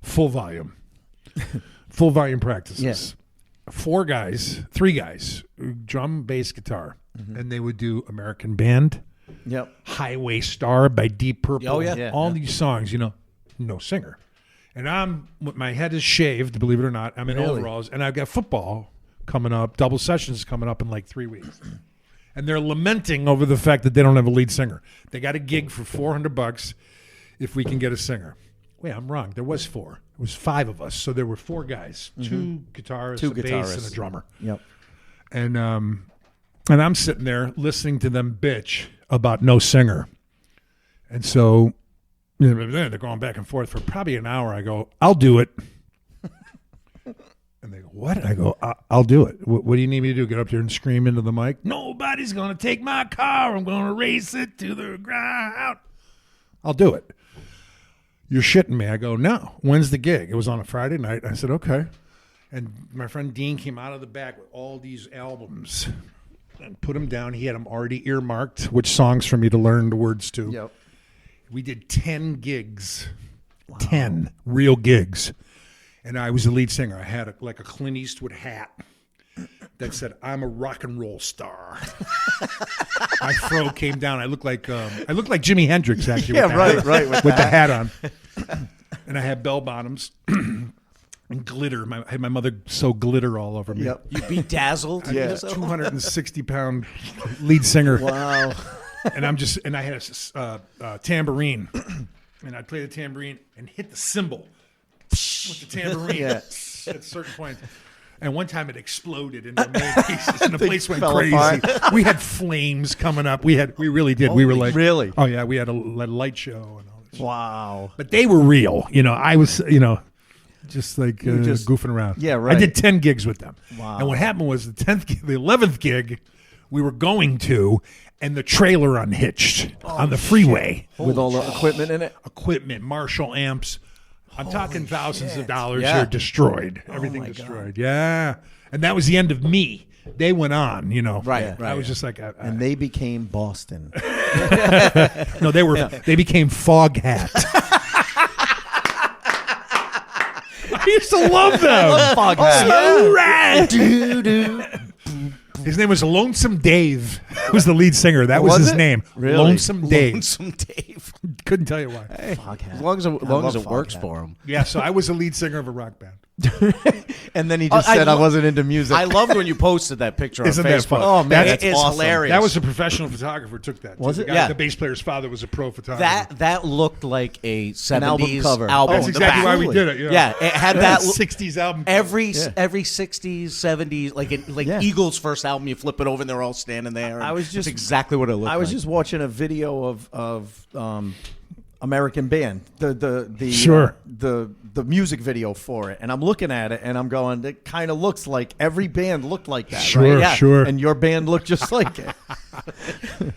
full volume practices. Yes. three guys, drum, bass, guitar, and they would do American Band, Yep. Highway Star by Deep Purple. Oh, yeah. All these songs, no singer. And my head is shaved, believe it or not. I'm in overalls, and I've got football coming up, double sessions coming up in like 3 weeks. And they're lamenting over the fact that they don't have a lead singer. They got a gig for $400 if we can get a singer. Wait, I'm wrong. There was 4. It was 5 of us. So there were 4 guys, 2 guitarists, a bass, and a drummer. Yep. And I'm sitting there listening to them bitch about no singer. And so they're going back and forth for probably an hour. I go, I'll do it. And they go, what? I go, I'll do it. What do you need me to do? Get up there and scream into the mic? Nobody's going to take my car. I'm going to race it to the ground. I'll do it. You're shitting me. I go, no. When's the gig? It was on a Friday night. I said, okay. And my friend Dean came out of the back with all these albums and put them down. He had them already earmarked, which songs for me to learn the words to. Yep. We did 10 gigs. Wow. 10 real gigs. And I was the lead singer. I had a Clint Eastwood hat that said, "I'm a rock and roll star." My fro came down. I looked like Jimi Hendrix actually. Yeah, right, with the hat on. And I had bell bottoms and glitter. I had my mother sew glitter all over me. Yep. You bedazzled. Yeah. 260-pound lead singer. Wow. And I had a tambourine, and I'd play the tambourine and hit the cymbal with the tambourine at certain points. And one time it exploded into a million pieces, and the place went crazy. Apart. We had flames coming up. We really did. We were like, really? Oh yeah, we had a light show and all this. Wow. But they were real. I was, just like goofing around. Yeah, right. I did 10 gigs with them. Wow. And what happened was the 11th gig, we were going to, and the trailer unhitched on the freeway. With all the equipment in it? Equipment, Marshall amps. I'm talking thousands of dollars here destroyed. Everything destroyed. God. Yeah. And that was the end of me. They went on, Right. I was just like... and they became Boston. No, they became Foghat. I used to love them. Foghat. So rad. His name was Lonesome Dave. He was the lead singer. That was his name. Really? Lonesome Dave. Lonesome Dave. Couldn't tell you why. Hey, Foghat. as long as it works for him. Yeah, so I was the lead singer of a rock band. And then he just said I wasn't into music. I loved when you posted that picture on Isn't that Facebook. fun? Oh, man, It's that's awesome. hilarious. That was a professional photographer took that. Was The it? guy- Yeah. The bass player's father was a pro photographer. That looked like a 70s album cover. album. That's in the exactly back. why we did it. Yeah, it had that 60s album. every 60s, 70s, like Eagles' first album. You flip it over and they're all standing there. I was That's just- exactly what it looked like. I was just watching a video of American Band, the music video for it, and I'm looking at it and I'm going, it kind of looks like every band looked like that, Sure, right? Yeah. sure. And your band looked just like it.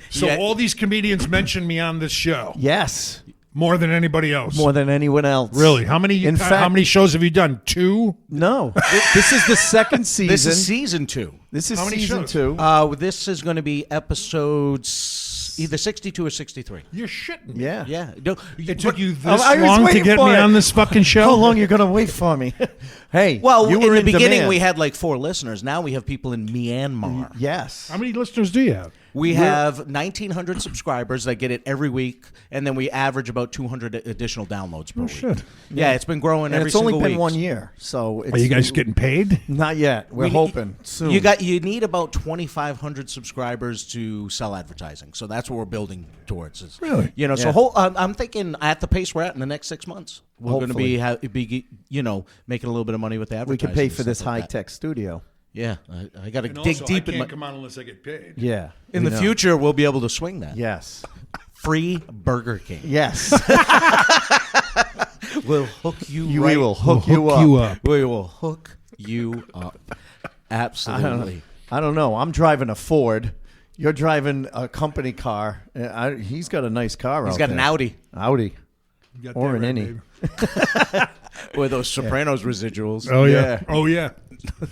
So Yeah. all these comedians mentioned me on this show Yes, more than anybody else. more than anyone else. Really? How many? In how fact- many shows have you done? 2? No, this is the second season. This is season 2. This is How many season shows? 2. This is going to be episodes either 62 or 63. You're shitting. Yeah. Yeah. No, It took you this I was long to waiting get for me it. on this fucking show? How long you gonna wait for me? Hey, well, you in were the beginning, demand. we had like 4 listeners. Now we have people in Myanmar. Yes. How many listeners do you have? We have 1,900 subscribers that get it every week, and then we average about 200 additional downloads per week. Shit. Yeah, it's been growing And every it's only single been week. 1 year, so it's, Are you guys getting paid? not yet. We're We need- hoping soon. You need about 2,500 subscribers to sell advertising, so that's what we're building towards. Really? So I'm thinking at the pace we're at in the next 6 months, we're going to be making a little bit of money with the we advertising. could pay for and this stuff like that. high tech studio. Yeah, I got to And dig also, deep I in can't my. come on unless I get paid. Yeah. In we the know. future, we'll be able to swing that. Yes. Free Burger King. Yes. We'll hook you. We right. will hook you up. We will hook you up. Absolutely. I don't know. I'm driving a Ford. You're driving a company car. He's got a nice car. He's out got there. an Audi You got Or that an right, innie. baby. with those Sopranos residuals. Oh yeah. Yeah. Oh yeah.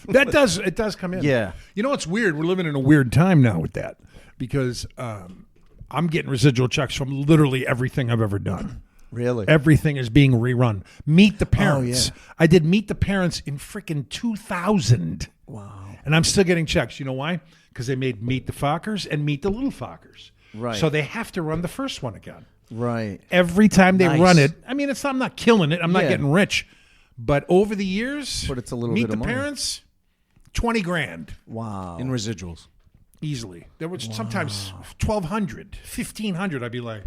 It does come in. Yeah. You know what's weird? We're living in a weird time now with that because I'm getting residual checks from literally everything I've ever done. Really? Everything is being rerun. Meet the Parents. yeah. I did Meet the Parents in freaking 2000. Wow. And I'm still getting checks. You know why? Because they made Meet the Fockers and Meet the Little Fockers. Right. So they have to run the first one again. Right. Every time they Nice. run it, I mean, I'm not killing it. I'm not Yeah. getting rich. But over the years, But it's a little Meet bit the of money. Parents, 20 grand Wow. In residuals. easily. There was sometimes 1,200, 1,500. I'd be like,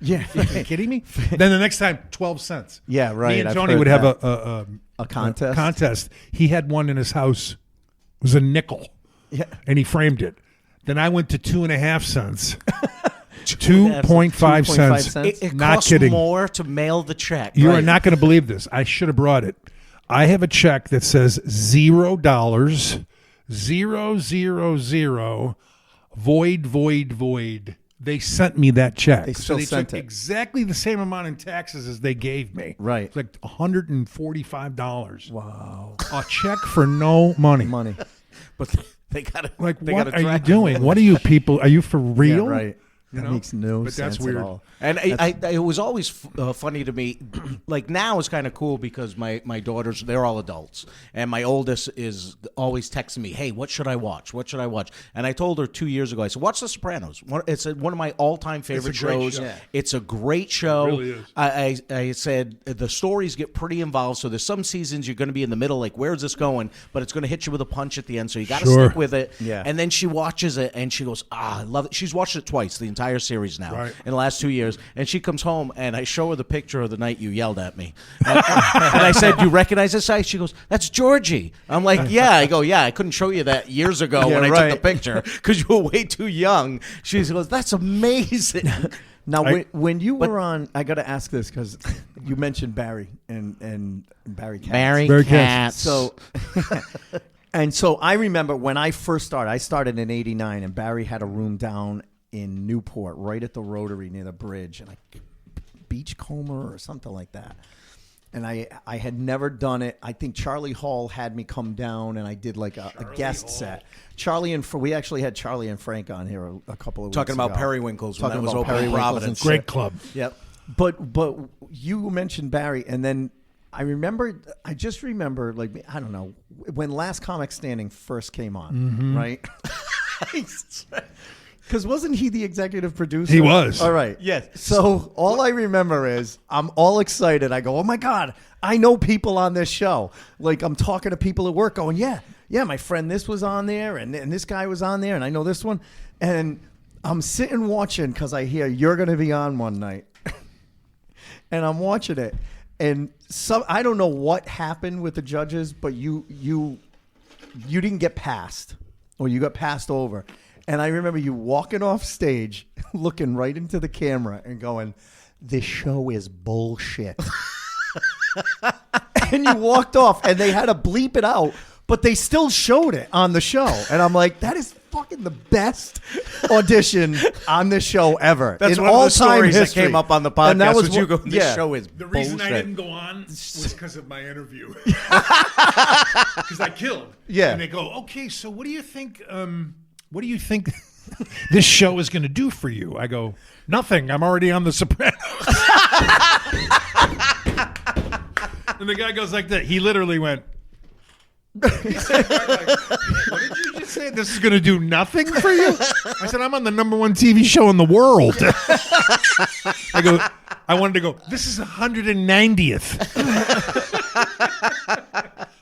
Yeah. are you kidding me? Then the next time, 12 cents. Yeah, right. Me and I've Tony heard would have that. a contest? contest. He had one in his house. It was a nickel. Yeah. And he framed it. Then I went to 2.5 cents. 2.5 cents. It Not costs kidding. more to mail the check. You are Right. not going to believe this. I should have brought it. I have a check that says $0, 000, void, void, void. They sent me that check. They still so they sent took it. exactly the same amount in taxes as they gave me. Right. It's like $145. Wow. A check for no money. Money. But they got to Like, they what gotta are you track doing? What are you people? Are you for real? Yeah, right. You That know? makes no But sense that's weird. at all. And it was always funny to me. Like now it's kind of cool because my daughters, they're all adults, and my oldest is always texting me, "Hey, what should I watch? What should I watch?" And I told her 2 years ago, I said, "Watch The Sopranos. It's one of my all-time favorite It's a great shows. show. Yeah. It's a great show." It really is. I said the stories get pretty involved, so there's some seasons you're going to be in the middle, like where's this going? But it's going to hit you with a punch at the end, so you got to Sure. stick with it. Yeah. And then she watches it and she goes, I love it. She's watched it twice, the entire series now, Right. in the last 2 years. And she comes home and I show her the picture of the night you yelled at me. And I said, "You recognize this guy?" She goes, "That's Georgie." I'm like, "Yeah." I go, "Yeah, I couldn't show you that years ago Yeah, when I right. took the picture because you were way too young." She goes, "That's amazing." Now, when you were on, I got to ask this because you mentioned Barry and Barry Katz. Barry Very Katz. So, and so I remember when I first started. I started in '89, and Barry had a room down in Newport, right at the Rotary near the bridge, and Beachcomber or something like that. And I had never done it. I think Charlie Hall had me come down, and I did like a guest set. We actually had Charlie and Frank on here a couple of Talking weeks about ago. Periwinkles when Talking that was about open in periwinkles Providence. and Great shit. club. Yep. But you mentioned Barry, and then I just remember, like, I don't know, when Last Comic Standing first came on, right? Because wasn't he the executive producer? He was. All right. Yes. So all I remember is I'm all excited. I go, "Oh my God, I know people on this show." Like I'm talking to people at work going, yeah, my friend this was on there and this guy was on there and I know this one. And I'm sitting watching because I hear you're going to be on one night. And I'm watching it. And I don't know what happened with the judges, but you didn't get passed or you got passed over. And I remember you walking off stage, looking right into the camera and going, "This show is bullshit." And you walked off and they had to bleep it out, but they still showed it on the show. And I'm like, that is fucking the best audition on this show ever. That's in one of the all-time stories that history. came up on the And that podcast. was Was you what- go, "This yeah. show is The reason bullshit." I didn't go on was because of my interview. Because I killed. Yeah. And they go, "Okay, so what do you think? What do you think this show is going to do for you?" I go, "Nothing. I'm already on The Sopranos." And the guy goes like that. He literally went. He said, "What did you just say? This is going to do nothing for you?" I said, "I'm on the #1 TV show in the world." I wanted to go, "This is 190th."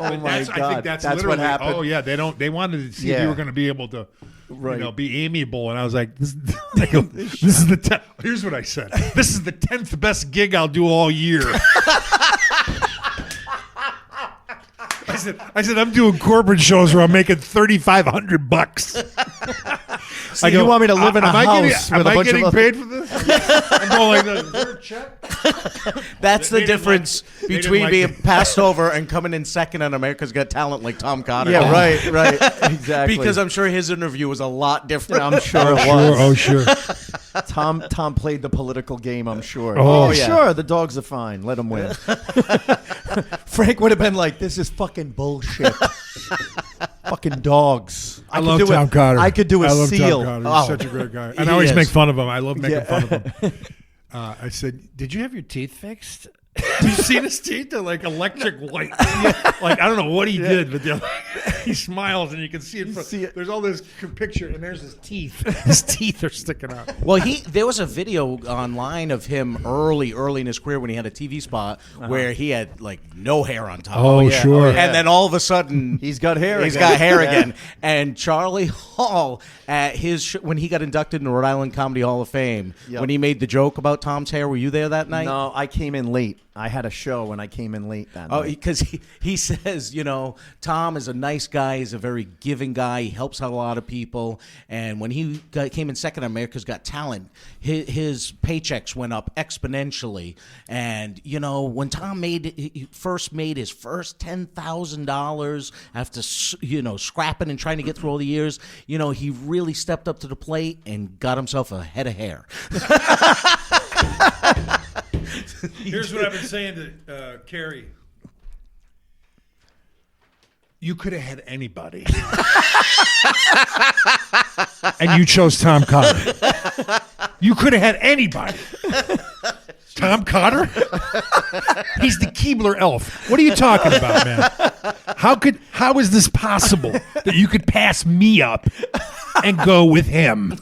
Oh my I God. think that's what literally, happened. oh yeah, they wanted to see if Yeah. you were going to be able to, Right. be amiable. And I was like, this is the 10th. Here's what I said. This is the 10th best gig I'll do all year. I said, I'm doing corporate shows where I'm making $3,500. So you want me to live in a house with a bunch getting of paid for this? I'm going like this. Is there a check? That's They the didn't difference they didn't between like being it. passed over and coming in second on America's Got Talent like Tom Cotter. Yeah, right, exactly. Because I'm sure his interview was a lot different. I'm sure it was. Oh, sure. Tom played the political game, I'm sure. Oh, yeah. Sure, the dogs are fine. Let them win. Frank would have been like, "This is fucking bullshit." Fucking dogs. I love Tom Cotter. I could do a I love seal. Tom Cotter. Oh. He's such a great guy. And He I always is. make fun of him. I love making Yeah. fun of him. I said, "Did you have your teeth fixed?" You seen his teeth? They're like electric white. Like, I don't know what he did, but they're like, he smiles and you can see it. There's all this picture, and there's his teeth. His teeth are sticking out. Well, there was a video online of him early in his career when he had a TV spot where he had like no hair on top. Oh, sure. And then all of a sudden, He's got hair. He's again. got hair Yeah. again. And Charlie Hall at his when he got inducted in the Rhode Island Comedy Hall of Fame, Yep. when he made the joke about Tom's hair, were you there that night? No, I came in late. I had a show and I came in late that Oh, night. because he says, Tom is a nice guy. He's a very giving guy. He helps out a lot of people. And when he came in second on America's Got Talent, his paychecks went up exponentially. And, when Tom first made his first $10,000 after, scrapping and trying to get through all the years, he really stepped up to the plate and got himself a head of hair. Here's what I've been saying to Carrie. You could have had anybody. And you chose Tom Cotter. You could have had anybody. Tom Cotter? He's the Keebler elf. What are you talking about, man? How is this possible that you could pass me up and go with him?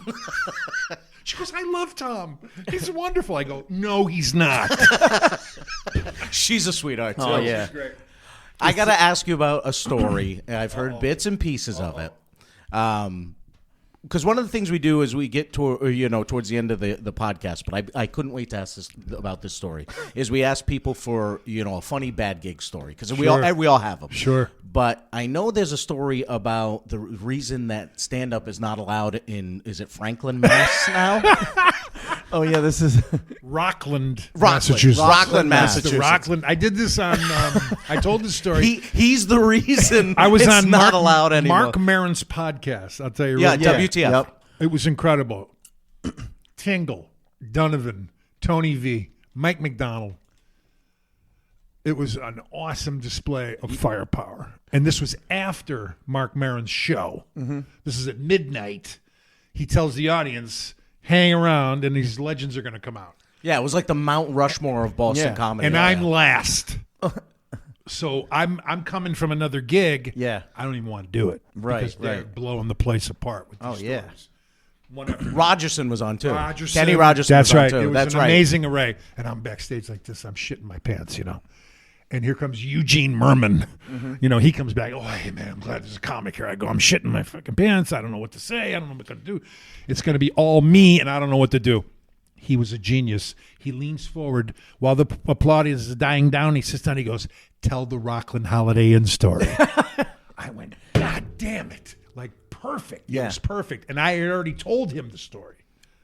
She goes, I love Tom. He's wonderful. I go, no, he's not. She's a sweetheart, too. Oh, yeah. She's great. I got to ask you about a story. I've heard bits and pieces of it. Because one of the things we do is we get towards the end of the podcast, but I couldn't wait to ask about this story. Is we ask people for a funny bad gig story because we all have them. Sure. But I know there's a story about the reason that stand up is not allowed in Franklin, Mass now. Oh yeah, this is Rockland, Massachusetts. Rockland, Massachusetts. The Rockland. I did this on. I told this story. He's the reason I was it's on not allowed anymore. Mark Maron's podcast. I'll tell you. Yeah, real quick. WTF. Yep. It was incredible. Tingle, Donovan, Tony V, Mike McDonald. It was an awesome display of firepower. And this was after Mark Maron's show. Mm-hmm. This is at midnight. He tells the audience, hang around, and these legends are going to come out. Yeah, it was like the Mount Rushmore of Boston comedy. And I'm last. So I'm coming from another gig. Yeah. I don't even want to do it. Right, Because they're right. blowing the place apart with these stories. yeah. One after Rogerson was on too. Rogerson. Kenny Rogerson That's was on right. too. It was That's an right. amazing array. And I'm backstage like this. I'm shitting my pants, And here comes Eugene Merman. Mm-hmm. He comes back. Oh, hey, man, I'm glad there's a comic here. I go, I'm shitting my fucking pants. I don't know what to say. I don't know what I'm going to do. It's going to be all me, and I don't know what to do. He was a genius. He leans forward while the applause is dying down. He sits down. He goes, tell the Rockland Holiday Inn story. I went, God damn it. Like, perfect. Yeah. It was perfect. And I had already told him the story.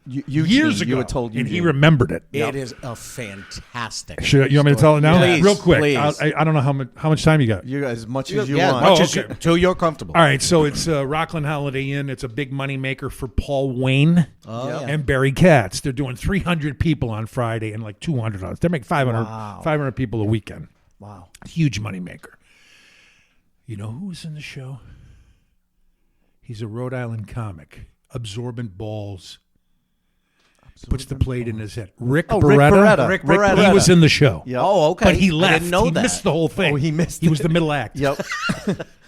Years ago, You had told and he Eugene. remember it. It is a fantastic. You want me to tell it now? Please, Real quick. please. I don't know how much time you got. You guys, as much as you Yeah, want. as much Oh, as okay. till you're comfortable. All right, so it's Rockland Holiday Inn. It's a big money maker for Paul Wayne and Barry Katz. They're doing 300 people on Friday and like $200. They make 500 people a weekend. Wow. Huge money maker. You know who's in the show? He's a Rhode Island comic. Absorbent balls. Puts the plate in his head. Rick Beretta. Rick Beretta. He was in the show. Yep. Oh, okay. But he I left. didn't know he that. missed the whole thing. Oh, he missed He was it. the middle act. Yep.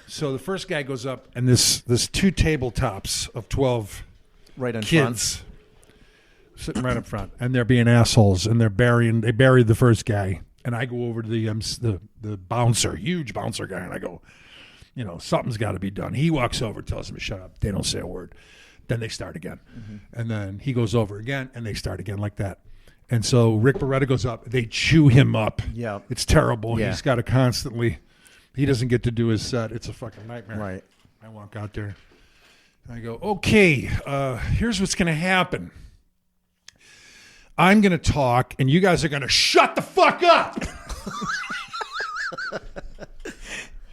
So the first guy goes up, and this two tabletops of 12 Right in kids sitting right up front, and they're being assholes, and they buried the first guy, and I go over to the bouncer, huge bouncer guy, and I go, something's got to be done. He walks over, tells him to shut up. They don't say a word. Then they start again. Mm-hmm. And then he goes over again, and they start again like that. And so Rick Beretta goes up. They chew him up. Yeah. It's terrible. Yeah. He's got to constantly – he doesn't get to do his set. It's a fucking nightmare. Right. I walk out there. I go, okay, here's what's going to happen. I'm going to talk, and you guys are going to shut the fuck up.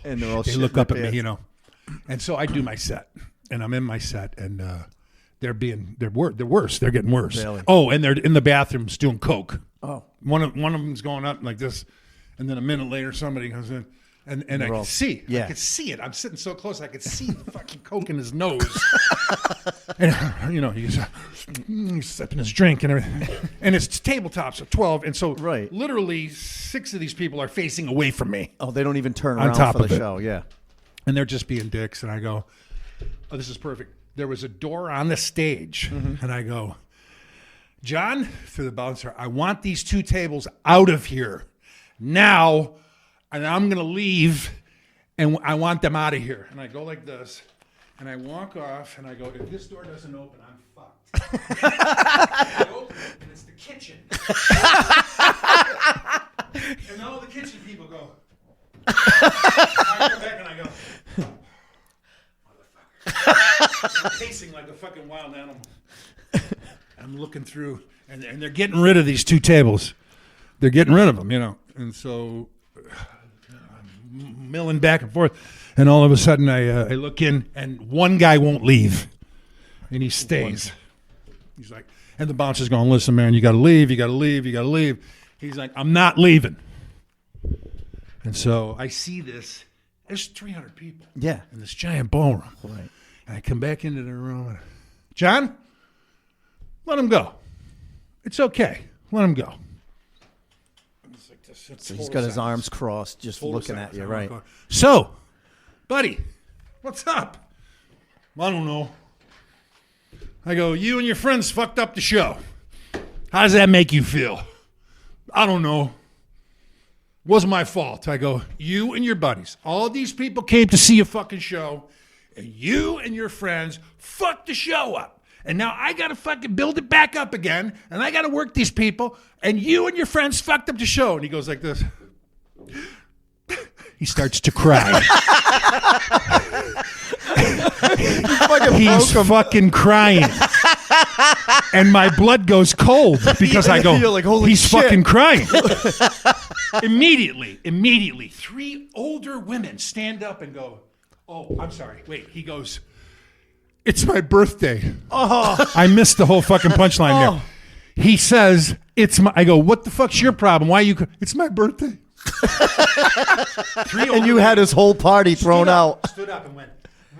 And they're all They shitting look up at their me, pants. And so I do my set, and I'm in my set, and they're worse. They're getting worse. Really? Oh, and they're in the bathrooms doing coke. Oh. One of them's going up like this, and then a minute later somebody comes in, and I all- can see. yeah. I could see it. I'm sitting so close, I could see the fucking coke in his nose. And, he's sipping his drink and everything. And it's tabletops of 12. And so Right. literally 6 of these people are facing away from me. Oh, they don't even turn On around top for of the it. show. Yeah. And they're just being dicks. And I go, oh, this is perfect. There was a door on the stage. And I go, John, through the bouncer, I want these 2 tables out of here now. And I'm going to leave. And I want them out of here. And I go like this. And I walk off. And I go, if this door doesn't open, I'm fucked. I open it, and it's the kitchen. And all the kitchen people go. I come back and I go, motherfucker. I'm pacing like a fucking wild animal. I'm looking through, and they're getting rid of these 2 tables. They're getting rid of them, And so I'm milling back and forth, and all of a sudden I look in, and one guy won't leave, and he stays. He's like, and the bouncer's going, listen, man, you got to leave, you got to leave, you got to leave. He's like, I'm not leaving. And so I see this. There's 300 people. Yeah. In this giant ballroom. Right. And I come back into the room. And, John, let him go. It's okay. Let him go. It's like this. It's So he's total got his silence. arms crossed, just Total looking silence. at you, I'm right? going, so, buddy, what's up? I don't know. I go, you and your friends fucked up the show. How does that make you feel? I don't know. Wasn't my fault. I go, you and your buddies, all these people came to see a fucking show, and you and your friends fucked the show up. And now I got to fucking build it back up again, and I got to work these people, and you and your friends fucked up the show. And he goes like this. He starts to cry. He's fucking crying. And my blood goes cold because I go, You're like, holy he's shit. fucking crying. Immediately, 3 older women stand up and go, oh, I'm sorry. Wait, he goes, it's my birthday. Oh. I missed the whole fucking punchline there. He says, I go, what the fuck's your problem? Why are you, it's my birthday. And you had his whole party thrown out. Stood up and went,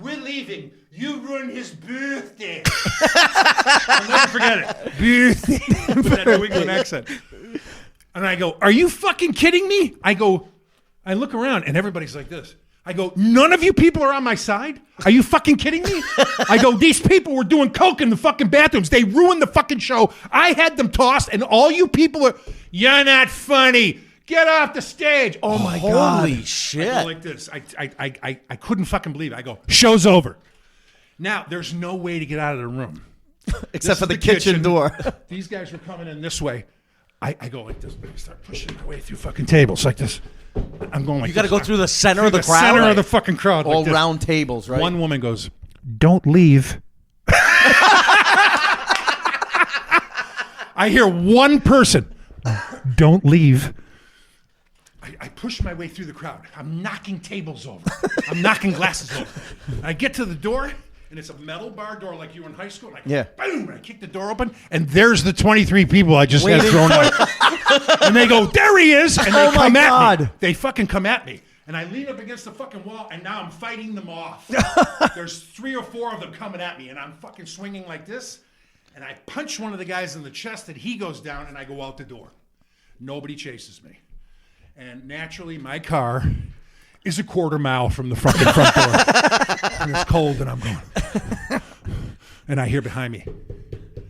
we're leaving. You ruined his birthday. I'll never forget it. Birthday. With that New England accent. And I go, are you fucking kidding me? I look around and everybody's like this. I go, none of you people are on my side? Are you fucking kidding me? I go, these people were doing coke in the fucking bathrooms. They ruined the fucking show. I had them tossed and all you people are, you're not funny. Get off the stage. Oh my God. Holy shit. I go like this. I couldn't fucking believe it. I go, show's over. Now, there's no way to get out of the room. Except for This the is kitchen door. These guys were coming in this way. I go like this. I start pushing my way through fucking tables like this. I'm going like You got to this. go through the center of the crowd. Center of the fucking crowd. All like this. round tables, right? One woman goes, don't leave. I hear one person, don't leave. I push my way through the crowd. I'm knocking tables over. I'm knocking glasses over. I get to the door, and it's a metal bar door like you were in high school. And I boom, and I kick the door open, and there's the 23 people I just had thrown out. And they go, there he is, and they come at me. They fucking come at me. And I lean up against the fucking wall, and now I'm fighting them off. There's 3 or 4 of them coming at me, and I'm fucking swinging like this. And I punch one of the guys in the chest, and he goes down, and I go out the door. Nobody chases me. And naturally, my car is a quarter mile from the fucking front door. And it's cold, and I'm going. And I hear behind me,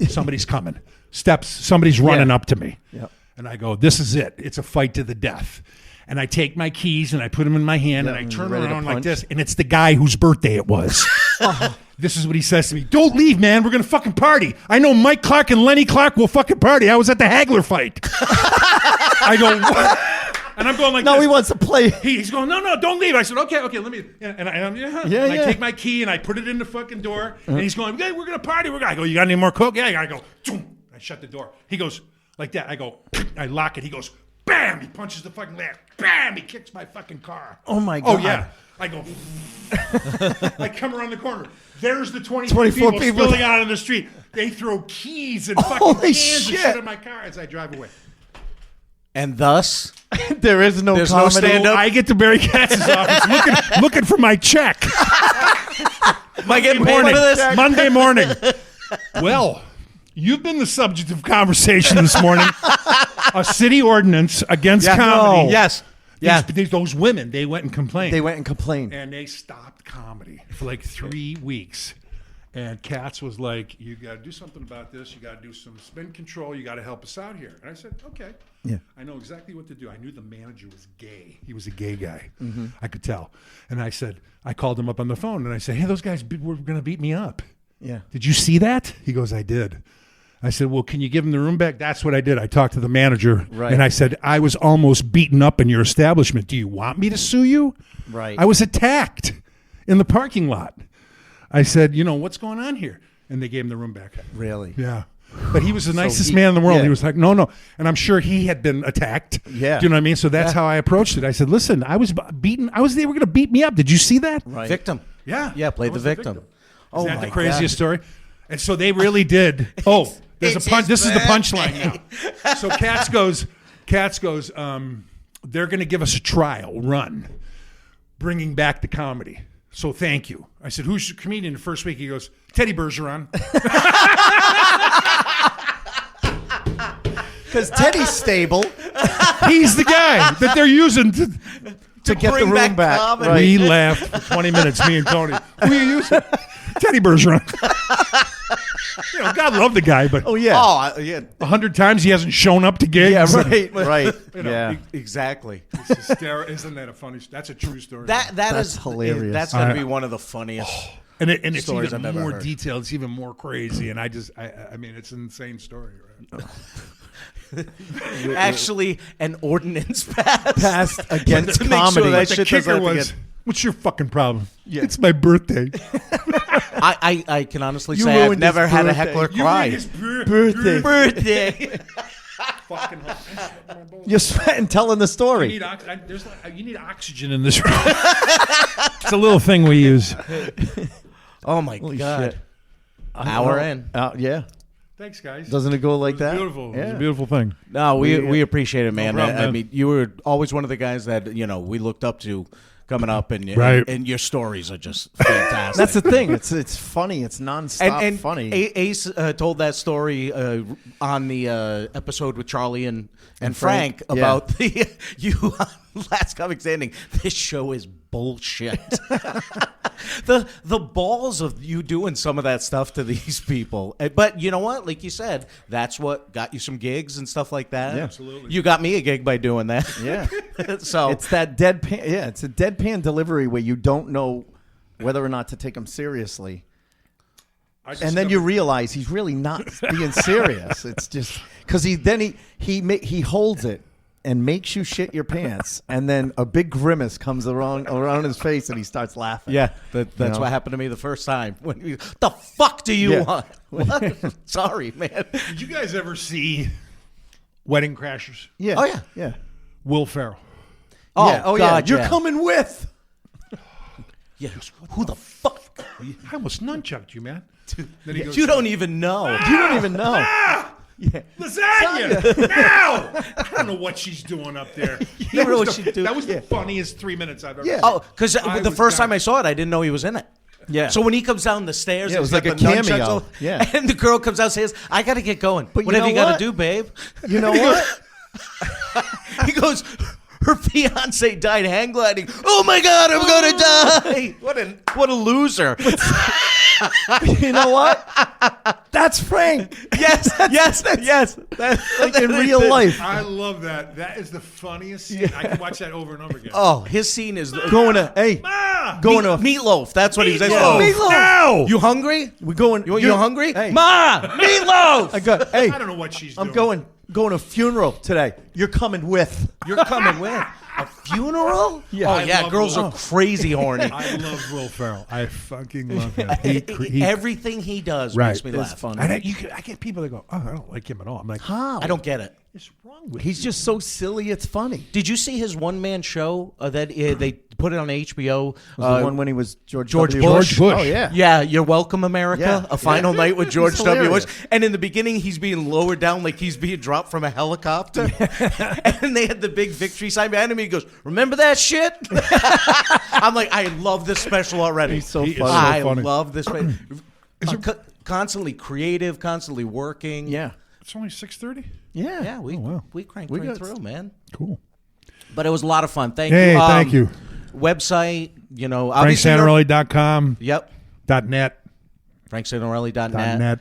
somebody's coming. Steps, somebody's running up to me. Yep. And I go, this is it. It's a fight to the death. And I take my keys, and I put them in my hand, and I turn around like this, and it's the guy whose birthday it was. This is what he says to me. Don't leave, man. We're going to fucking party. I know Mike Clark and Lenny Clark will fucking party. I was at the Hagler fight. I go, what? And I'm going like No, this. he wants to play. He's going, no, don't leave. I said, okay, let me. And I take my key and I put it in the fucking door. And he's going, okay, we're going to party. I go, you got any more coke? Yeah, I go, boom. I shut the door. He goes like that. I go, I lock it. He goes, bam. He punches the fucking glass. Bam. He kicks my fucking car. Oh, my God. Oh, yeah. I go, I come around the corner. There's the 24 people people spilling out on the street. They throw keys and fucking Holy cans shit. and shit in my car as I drive away. And thus, There is no There's no comedy. stand-up? I get to Barry Katz's office looking for my check. Am I getting paid for this? Monday morning. Well, you've been the subject of conversation this morning. A city ordinance against comedy. No. Yes. Yeah. Those women, they went and complained. And they stopped comedy for like 3 weeks. And Katz was like, you got to do something about this. You got to do some spin control. You got to help us out here. And I said, okay. Yeah. I know exactly what to do. I knew the manager was gay. He was a gay guy. Mm-hmm. I could tell. And I called him up on the phone and I said, hey, those guys were going to beat me up. Yeah. Did you see that? He goes, I did. I said, well, can you give him the room back? That's what I did. I talked to the manager. Right. And I said, I was almost beaten up in your establishment. Do you want me to sue you? Right. I was attacked in the parking lot. I said, what's going on here? And they gave him the room back. Really? Yeah. But he was the nicest man in the world. yeah. He was like, no. And I'm sure he had been attacked. Yeah. Do you know what I mean? So that's how I approached it. I said, listen, I was beaten. They were going to beat me up. Did you see that? Right. Victim. Yeah. Yeah, played I the was victim. Oh, Isn't that my the craziest God. story? And so they really did. Oh, there's it's a punch. his This is the punchline now. So Katz goes, they're going to give us a trial run, bringing back the comedy. So thank you. I said, who's your comedian the first week? He goes, Teddy Bergeron. Because Teddy's stable He's the guy that they're using to to get the bring room back back. comedy. Right. We laughed for 20 minutes, me and Tony. Who are you using? Teddy Bergeron. God love the guy, but Oh, yeah. Oh, yeah. 100 times he hasn't shown up to gigs. Yeah, right. Right. You know, yeah. Exactly. It's hysterical. Isn't that a funny? That's a true story. That's That's hilarious. That's going to be one of the funniest. and it's stories even I've ever more heard. detailed. It's even more crazy. And I mean, it's an insane story. Right? Actually, an ordinance passed. Passed against to make comedy. sure that The shit kicker doesn't have to was, get. what's your fucking problem? Yeah. It's my birthday. I can honestly You say I've ruined never his had a birthday. heckler You cry. ruined his Birthday. Birthday. fucking You're sweating telling the story. You need oxygen in this room. It's a little thing we use. Oh my Holy god. shit. Hour in. Yeah. Thanks, guys. Doesn't it go like It was that? beautiful. It was Yeah. a beautiful thing. No, we appreciate it, man. problem, I man. mean, you were always one of the guys that we looked up to coming up, and Right. and your stories are just fantastic. That's the thing. It's funny. It's nonstop and funny. Ace told that story on the episode with Charlie and Frank yeah. about the you on Last Comic Standing. This show is bullshit. the balls of you doing some of that stuff to these people. But you know what? Like you said, that's what got you some gigs and stuff like that. Yeah. Absolutely. You got me a gig by doing that. yeah. So It's that deadpan. Yeah, it's a deadpan delivery where you don't know whether or not to take him seriously, and then you realize he's really not being serious. It's just because he holds it and makes you shit your pants, and then a big grimace comes around his face, and he starts laughing. yeah, that's know? what happened to me the first time. The fuck do you Yeah. want? What? Sorry, man. Did you guys ever see Wedding Crashers? Yeah. Oh, yeah. Yeah. Will Ferrell. Oh, yeah. Oh God, yeah. You're yeah. coming with. Yeah, who the fuck? I almost nunchucked you, man. Then he goes, You don't even know. You don't even know. Ah! Yeah. Lasagna! Now! I don't know what she's doing up there. You know what she'd do? That was the funniest 3 minutes I've ever Yeah. seen. Oh, because I the was first time dying. I saw it, I didn't know he was in it. Yeah. So when he comes down the stairs, Yeah, it and was he's like got a the nunchucks cameo. on, Yeah. and the girl comes out and says, "I got to get going. But you Whatever know you got what? to do, babe." You know what? He goes, "Her fiance died hang gliding. Oh my God, I'm gonna die! What a loser!" You know what? That's Frank. yes. Like in real life. I love that. That is the funniest scene. I can watch that over and over again. Oh, his scene is Going to Ma! going to meatloaf. That's what he says. Meatloaf. Oh, Meatloaf. No! You hungry? we're going. You hungry? Hey. Ma, meatloaf. I go. Hey, I don't know what she's I'm doing. going to a funeral today. You're coming with. You're coming with a funeral? Yeah. Oh I yeah, love girls Will. are crazy horny. I love Will Ferrell. I fucking love him. Everything he does Right. makes me It's laugh. funny. I get people that go, oh, I don't like him at all. I'm like, How? I don't get it. is wrong with He's you? just so silly. It's funny. Did you see his one-man show that they put it on HBO? Was the one when he was George George W. Bush? George Bush. Oh yeah. Yeah, You're Welcome, America. Yeah. A final night with George He's W. Bush. hilarious. And in the beginning, he's being lowered down like he's being dropped from a helicopter. And they had the big victory sign behind him. He goes, "Remember that shit?" I'm like, I love this special already. He's so He is funny. so I funny. love this. Constantly creative, constantly working. Yeah. It's only 6:30. Yeah. Yeah, we wow. we cranked We right got- through, man. Cool. But it was a lot of fun. Thank Hey, you. thank you. Website, obviously. FrankSantorelli.com. Yep. .net. FrankSantorelli.net.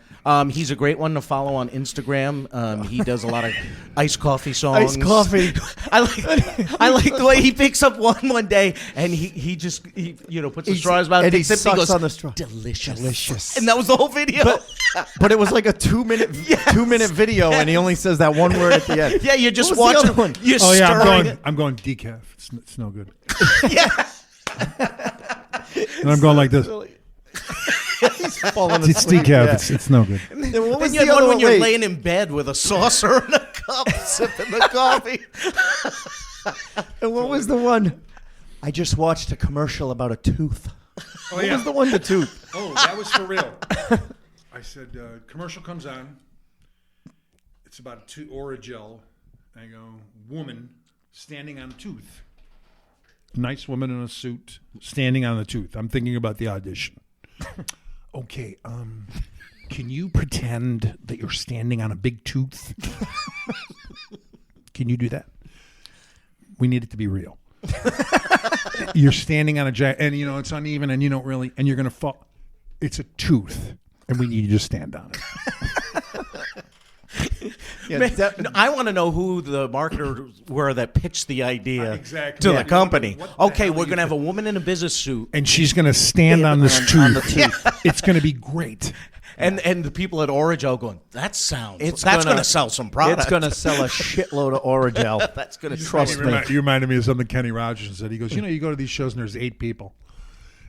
He's a great one to follow on Instagram. He does a lot of iced coffee songs. Iced coffee. I like the way he picks up one day and he just puts the straw in his mouth and he takes a sip, sucks goes, on the straw. delicious. And that was the whole video. But it was like a 2-minute video, and he only says that one word at the end. Yeah, you're just What was the watching. other one? You're Oh yeah, stirring I'm going decaf. It's no good. it. Yeah. And I'm going like this. He's falling It's asleep. decaf. Yeah. It's no good. And what was Then you the had other one when you're Wait. laying in bed with a saucer and a cup, sipping the coffee. And what was the one? I just watched a commercial about a tooth. Oh What was the one? The tooth. Oh, that was for real. I said, commercial comes on. It's about a tooth or a gel. I go, woman standing on a tooth. Nice woman in a suit standing on the tooth. I'm thinking about the audition. Okay, can you pretend that you're standing on a big tooth? Can you do that? We need it to be real. You're standing on a giant, and it's uneven, and you don't really, and you're gonna fall. It's a tooth, and we need you to stand on it. Yeah, Man, no, I want to know who the marketers were that pitched the idea Exactly. to Yeah. the company. What the Okay, hell we're are going to you have a woman in a business suit, And she's gonna stand on this tooth. on the tooth. It's gonna be great. and the people at Origel going, that's It's going gonna- to sell some product. It's going to sell a shitload of Oragel. That's going to Trust me. You reminded me of something Kenny Rogers said. He goes, you go to these shows and there's 8 people,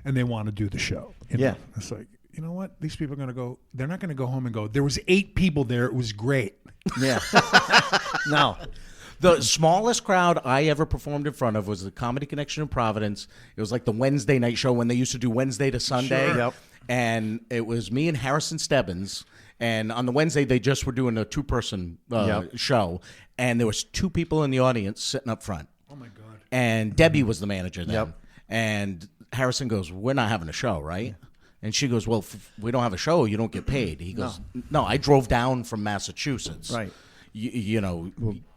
and they want to do the show. Yeah. It's like, you know what? These people are going to go. They're not going to go home and go, there was 8 people there. It was great. Yeah. No. The smallest crowd I ever performed in front of was the Comedy Connection in Providence. It was like the Wednesday night show when they used to do Wednesday to Sunday. Sure. Yep. And it was me and Harrison Stebbins. And on the Wednesday, they just were doing a 2-person Yep. show. And there was 2 people in the audience sitting up front. Oh my God. And Debbie was the manager then. Yep. And Harrison goes, "We're not having a show, right?" And she goes, "Well, if we don't have a show, you don't get paid." He goes, "No, I drove down from Massachusetts. Right. You know,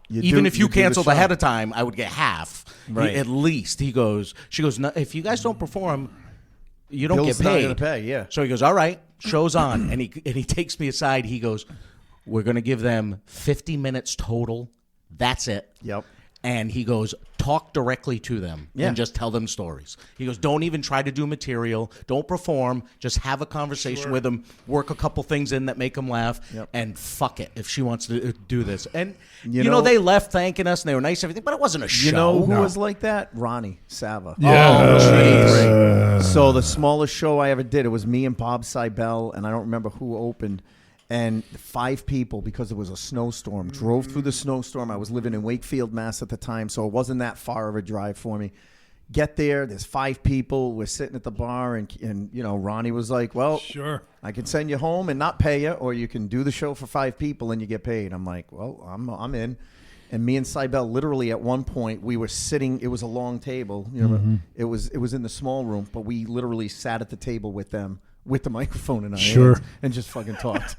you even do- if you you do the canceled show." ahead of time, I would get half, Right. at least." He goes, she goes, "No, if you guys don't perform, you don't Bill's get not paid." gonna pay, yeah. So he goes, "All right, show's on," and he takes me aside. He goes, "We're going to give them 50 minutes total. That's it." Yep. And he goes, "Talk directly to them Yeah. and just tell them stories." He goes, "Don't even try to do material. Don't perform. Just have a conversation with them. Work a couple things in that make them laugh. Yep. And fuck it if she wants to do this." And You you know, know- they left thanking us and they were nice and everything, but it wasn't a show. You know who No. was like that? Ronnie Sava. Yeah. So the smallest show I ever did, it was me and Bob Seibel, and I don't remember who opened. And 5 people, because it was a snowstorm, drove through the snowstorm. I was living in Wakefield, Mass. at the time, so it wasn't that far of a drive for me. Get there, there's 5 people. We're sitting at the bar, and Ronnie was like, "Well, Sure. I can send you home and not pay you, or you can do the show for 5 people and you get paid." I'm like, "Well, I'm in." And me and Seibel, literally at one point, we were sitting. It was a long table. It was in the small room, but we literally sat at the table with them with the microphone in our Sure. hands and just fucking talked.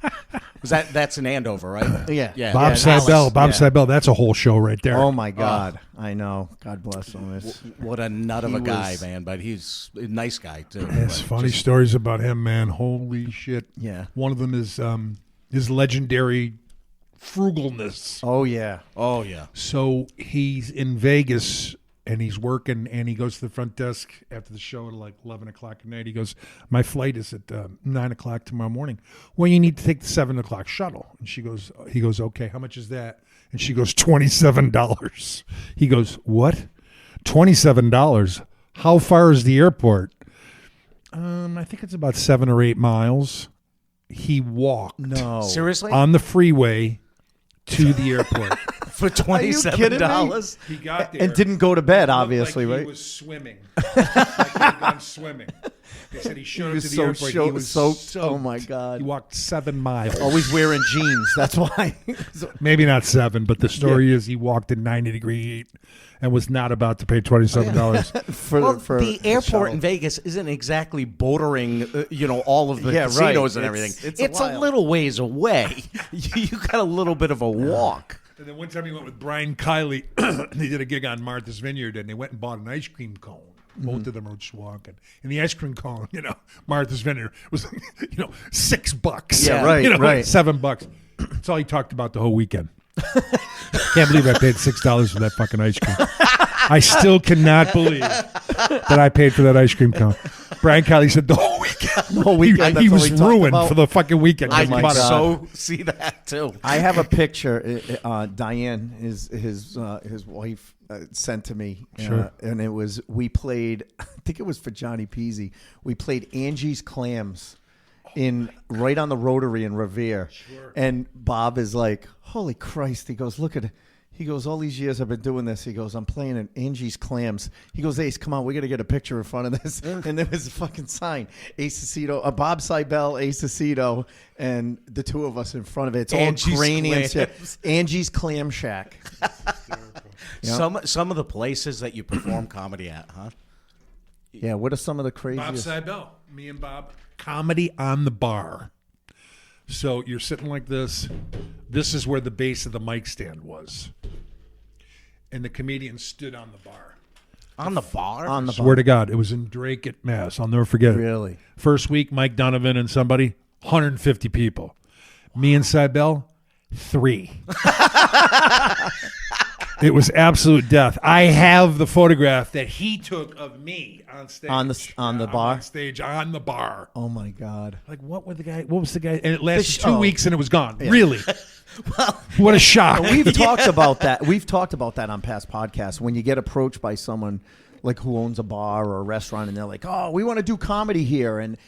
That's in Andover, right? Yeah. Yeah. Bob Seibel. Bob Yeah. Seibel. That's a whole show right there. Oh my God, I know. God bless him. It's- What a nut of He a guy, was- man. But he's a nice guy, too. There's But funny just- stories about him, man. Holy shit. Yeah. One of them is his legendary frugalness. Oh yeah. Oh, yeah. So he's in Vegas and he's working, and he goes to the front desk after the show at like 11 o'clock at night. He goes, "My flight is at 9 o'clock tomorrow morning." "Well, you need to take the 7 o'clock shuttle." And he goes, "Okay, how much is that?" And she goes, $27. He goes, "What? $27? How far is the airport?" I think it's about 7 or 8 miles. He walked No. Seriously? on the freeway to the airport. for $27. He got there And didn't go to bed, It looked obviously, like right? He was swimming. Like he had gone swimming. They said he showed up to the airport. He was soaked. Oh my God! He walked 7 miles. Always wearing jeans. That's why. Maybe not 7, but the story is he walked in 90-degree heat and was not about to pay $27. for the airport in Vegas isn't exactly bordering, all of the casinos and everything. It's a little ways away. You got a little bit of a walk. And then one time he went with Brian Kiley. They did a gig on Martha's Vineyard, and they went and bought an ice cream cone. Both of them were just walking. And the ice cream cone, Martha's Vineyard was, $6. Yeah, right, right. $7. That's all he talked about the whole weekend. Can't believe I paid $6 for that fucking ice cream. I still cannot believe that I paid for that ice cream cone. Brian Kiley said the whole weekend. The whole weekend. He that's all was talked ruined about. for the fucking weekend. I He can bought it. so see that too. I have a picture. Diane, his wife, sent to me, Sure. and it was we played. I think it was for Johnny Peasy. We played Angie's Clams right on the Rotary in Revere, and Bob is like, "Holy Christ!" He goes, "Look at it." He goes, all these years I've been doing this. He goes, I'm playing at Angie's Clams. He goes, Ace, come on, we got to get a picture in front of this. And there was a fucking sign, Ace Aceto, Bob Seibel, Ace Aceto, and the two of us in front of it. It's Angie's all grainy and shit. Clams. Angie's Clam Shack. Some of the places that you perform comedy at, huh? Yeah, what are some of the Bob craziest? Seibel, me and Bob, comedy on the bar. So you're sitting like this. This is where the base of the mic stand was. And the comedian stood on the bar. On the bar? On the Swear to God, it was in Drake at Mass. I'll never forget it. Really? First week, Mike Donovan and somebody, 150 people. Me and Seibel, 3. It was absolute death. I have the photograph that he took of me on stage. On the bar? On stage, on the bar. Oh my God. Like, what was the guy? And it lasted Oh. 2 weeks and it was gone. Really? What a shock. We've talked about that. We've talked about that on past podcasts. When you get approached by someone like who owns a bar or a restaurant, and they're like, "Oh, we want to do comedy here," and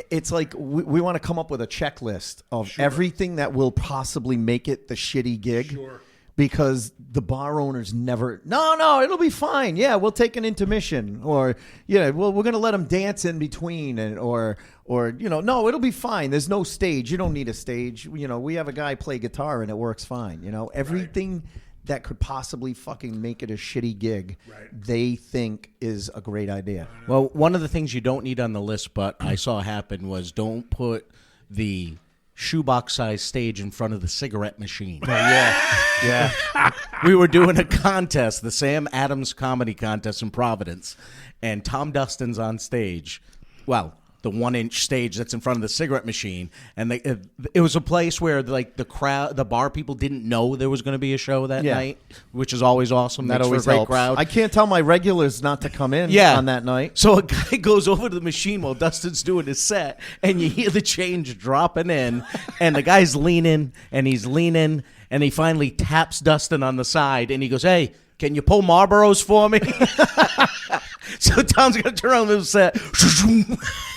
it's like we want to come up with a checklist of everything that will possibly make it the shitty gig. Sure. Because the bar owners never, no, it'll be fine. Yeah, we'll take an intermission, or we're gonna let them dance in between, and or no, it'll be fine. There's no stage. You don't need a stage. We have a guy play guitar and it works fine. Everything that could possibly fucking make it a shitty gig, they think is a great idea. Well, one of the things you don't need on the list, but I saw happen, was don't put the shoebox-sized stage in front of the cigarette machine. Yeah. We were doing a contest, the Sam Adams Comedy Contest in Providence, and Tom Dustin's on stage. Well, the 1-inch stage that's in front of the cigarette machine, and it was a place where like the crowd, the bar people didn't know there was going to be a show that night, which is always awesome. That Makes always for a great helps. crowd. I can't tell my regulars not to come in on that night. So a guy goes over to the machine while Dustin's doing his set, and you hear the change dropping in, and the guy's leaning, and he's leaning, and he finally taps Dustin on the side, and he goes, "Hey, can you pull Marlboros for me?" So Tom's going to turn on the set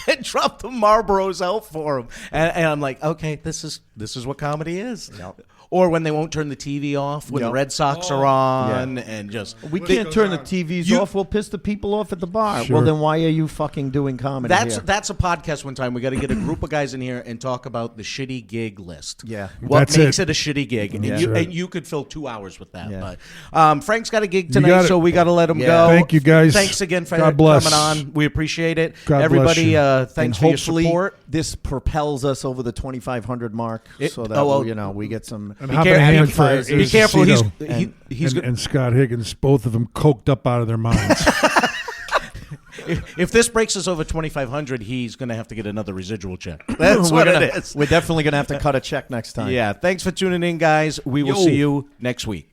and drop the Marlboros out for him. And I'm like, okay, this is what comedy is. Yep. Or when they won't turn the TV off when the Red Sox are on, and just We What can't goes turn the on? TVs off. We'll piss the people off at the bar. Sure. Well, then why are you fucking doing comedy here? that's a podcast one time. We got to get a group of guys in here and talk about the shitty gig list. Yeah. What That's makes it. it a shitty gig? And, Yeah. you could fill 2 hours with that. Yeah. But Frank's got a gig got tonight, it. so we got to let him Yeah. go. Thank you, guys. Thanks again for God bless. coming on. We appreciate it. God bless Everybody, you. thanks And for your hopefully support. this propels us over the 2,500 mark, so that we get some. And hop in a hand for Be careful. He's and Scott Higgins, both of them coked up out of their minds. if this breaks us over 2,500, he's going to have to get another residual check. That's what it is. We're definitely gonna have to cut a check next time. Yeah. Thanks for tuning in, guys. We will see you next week.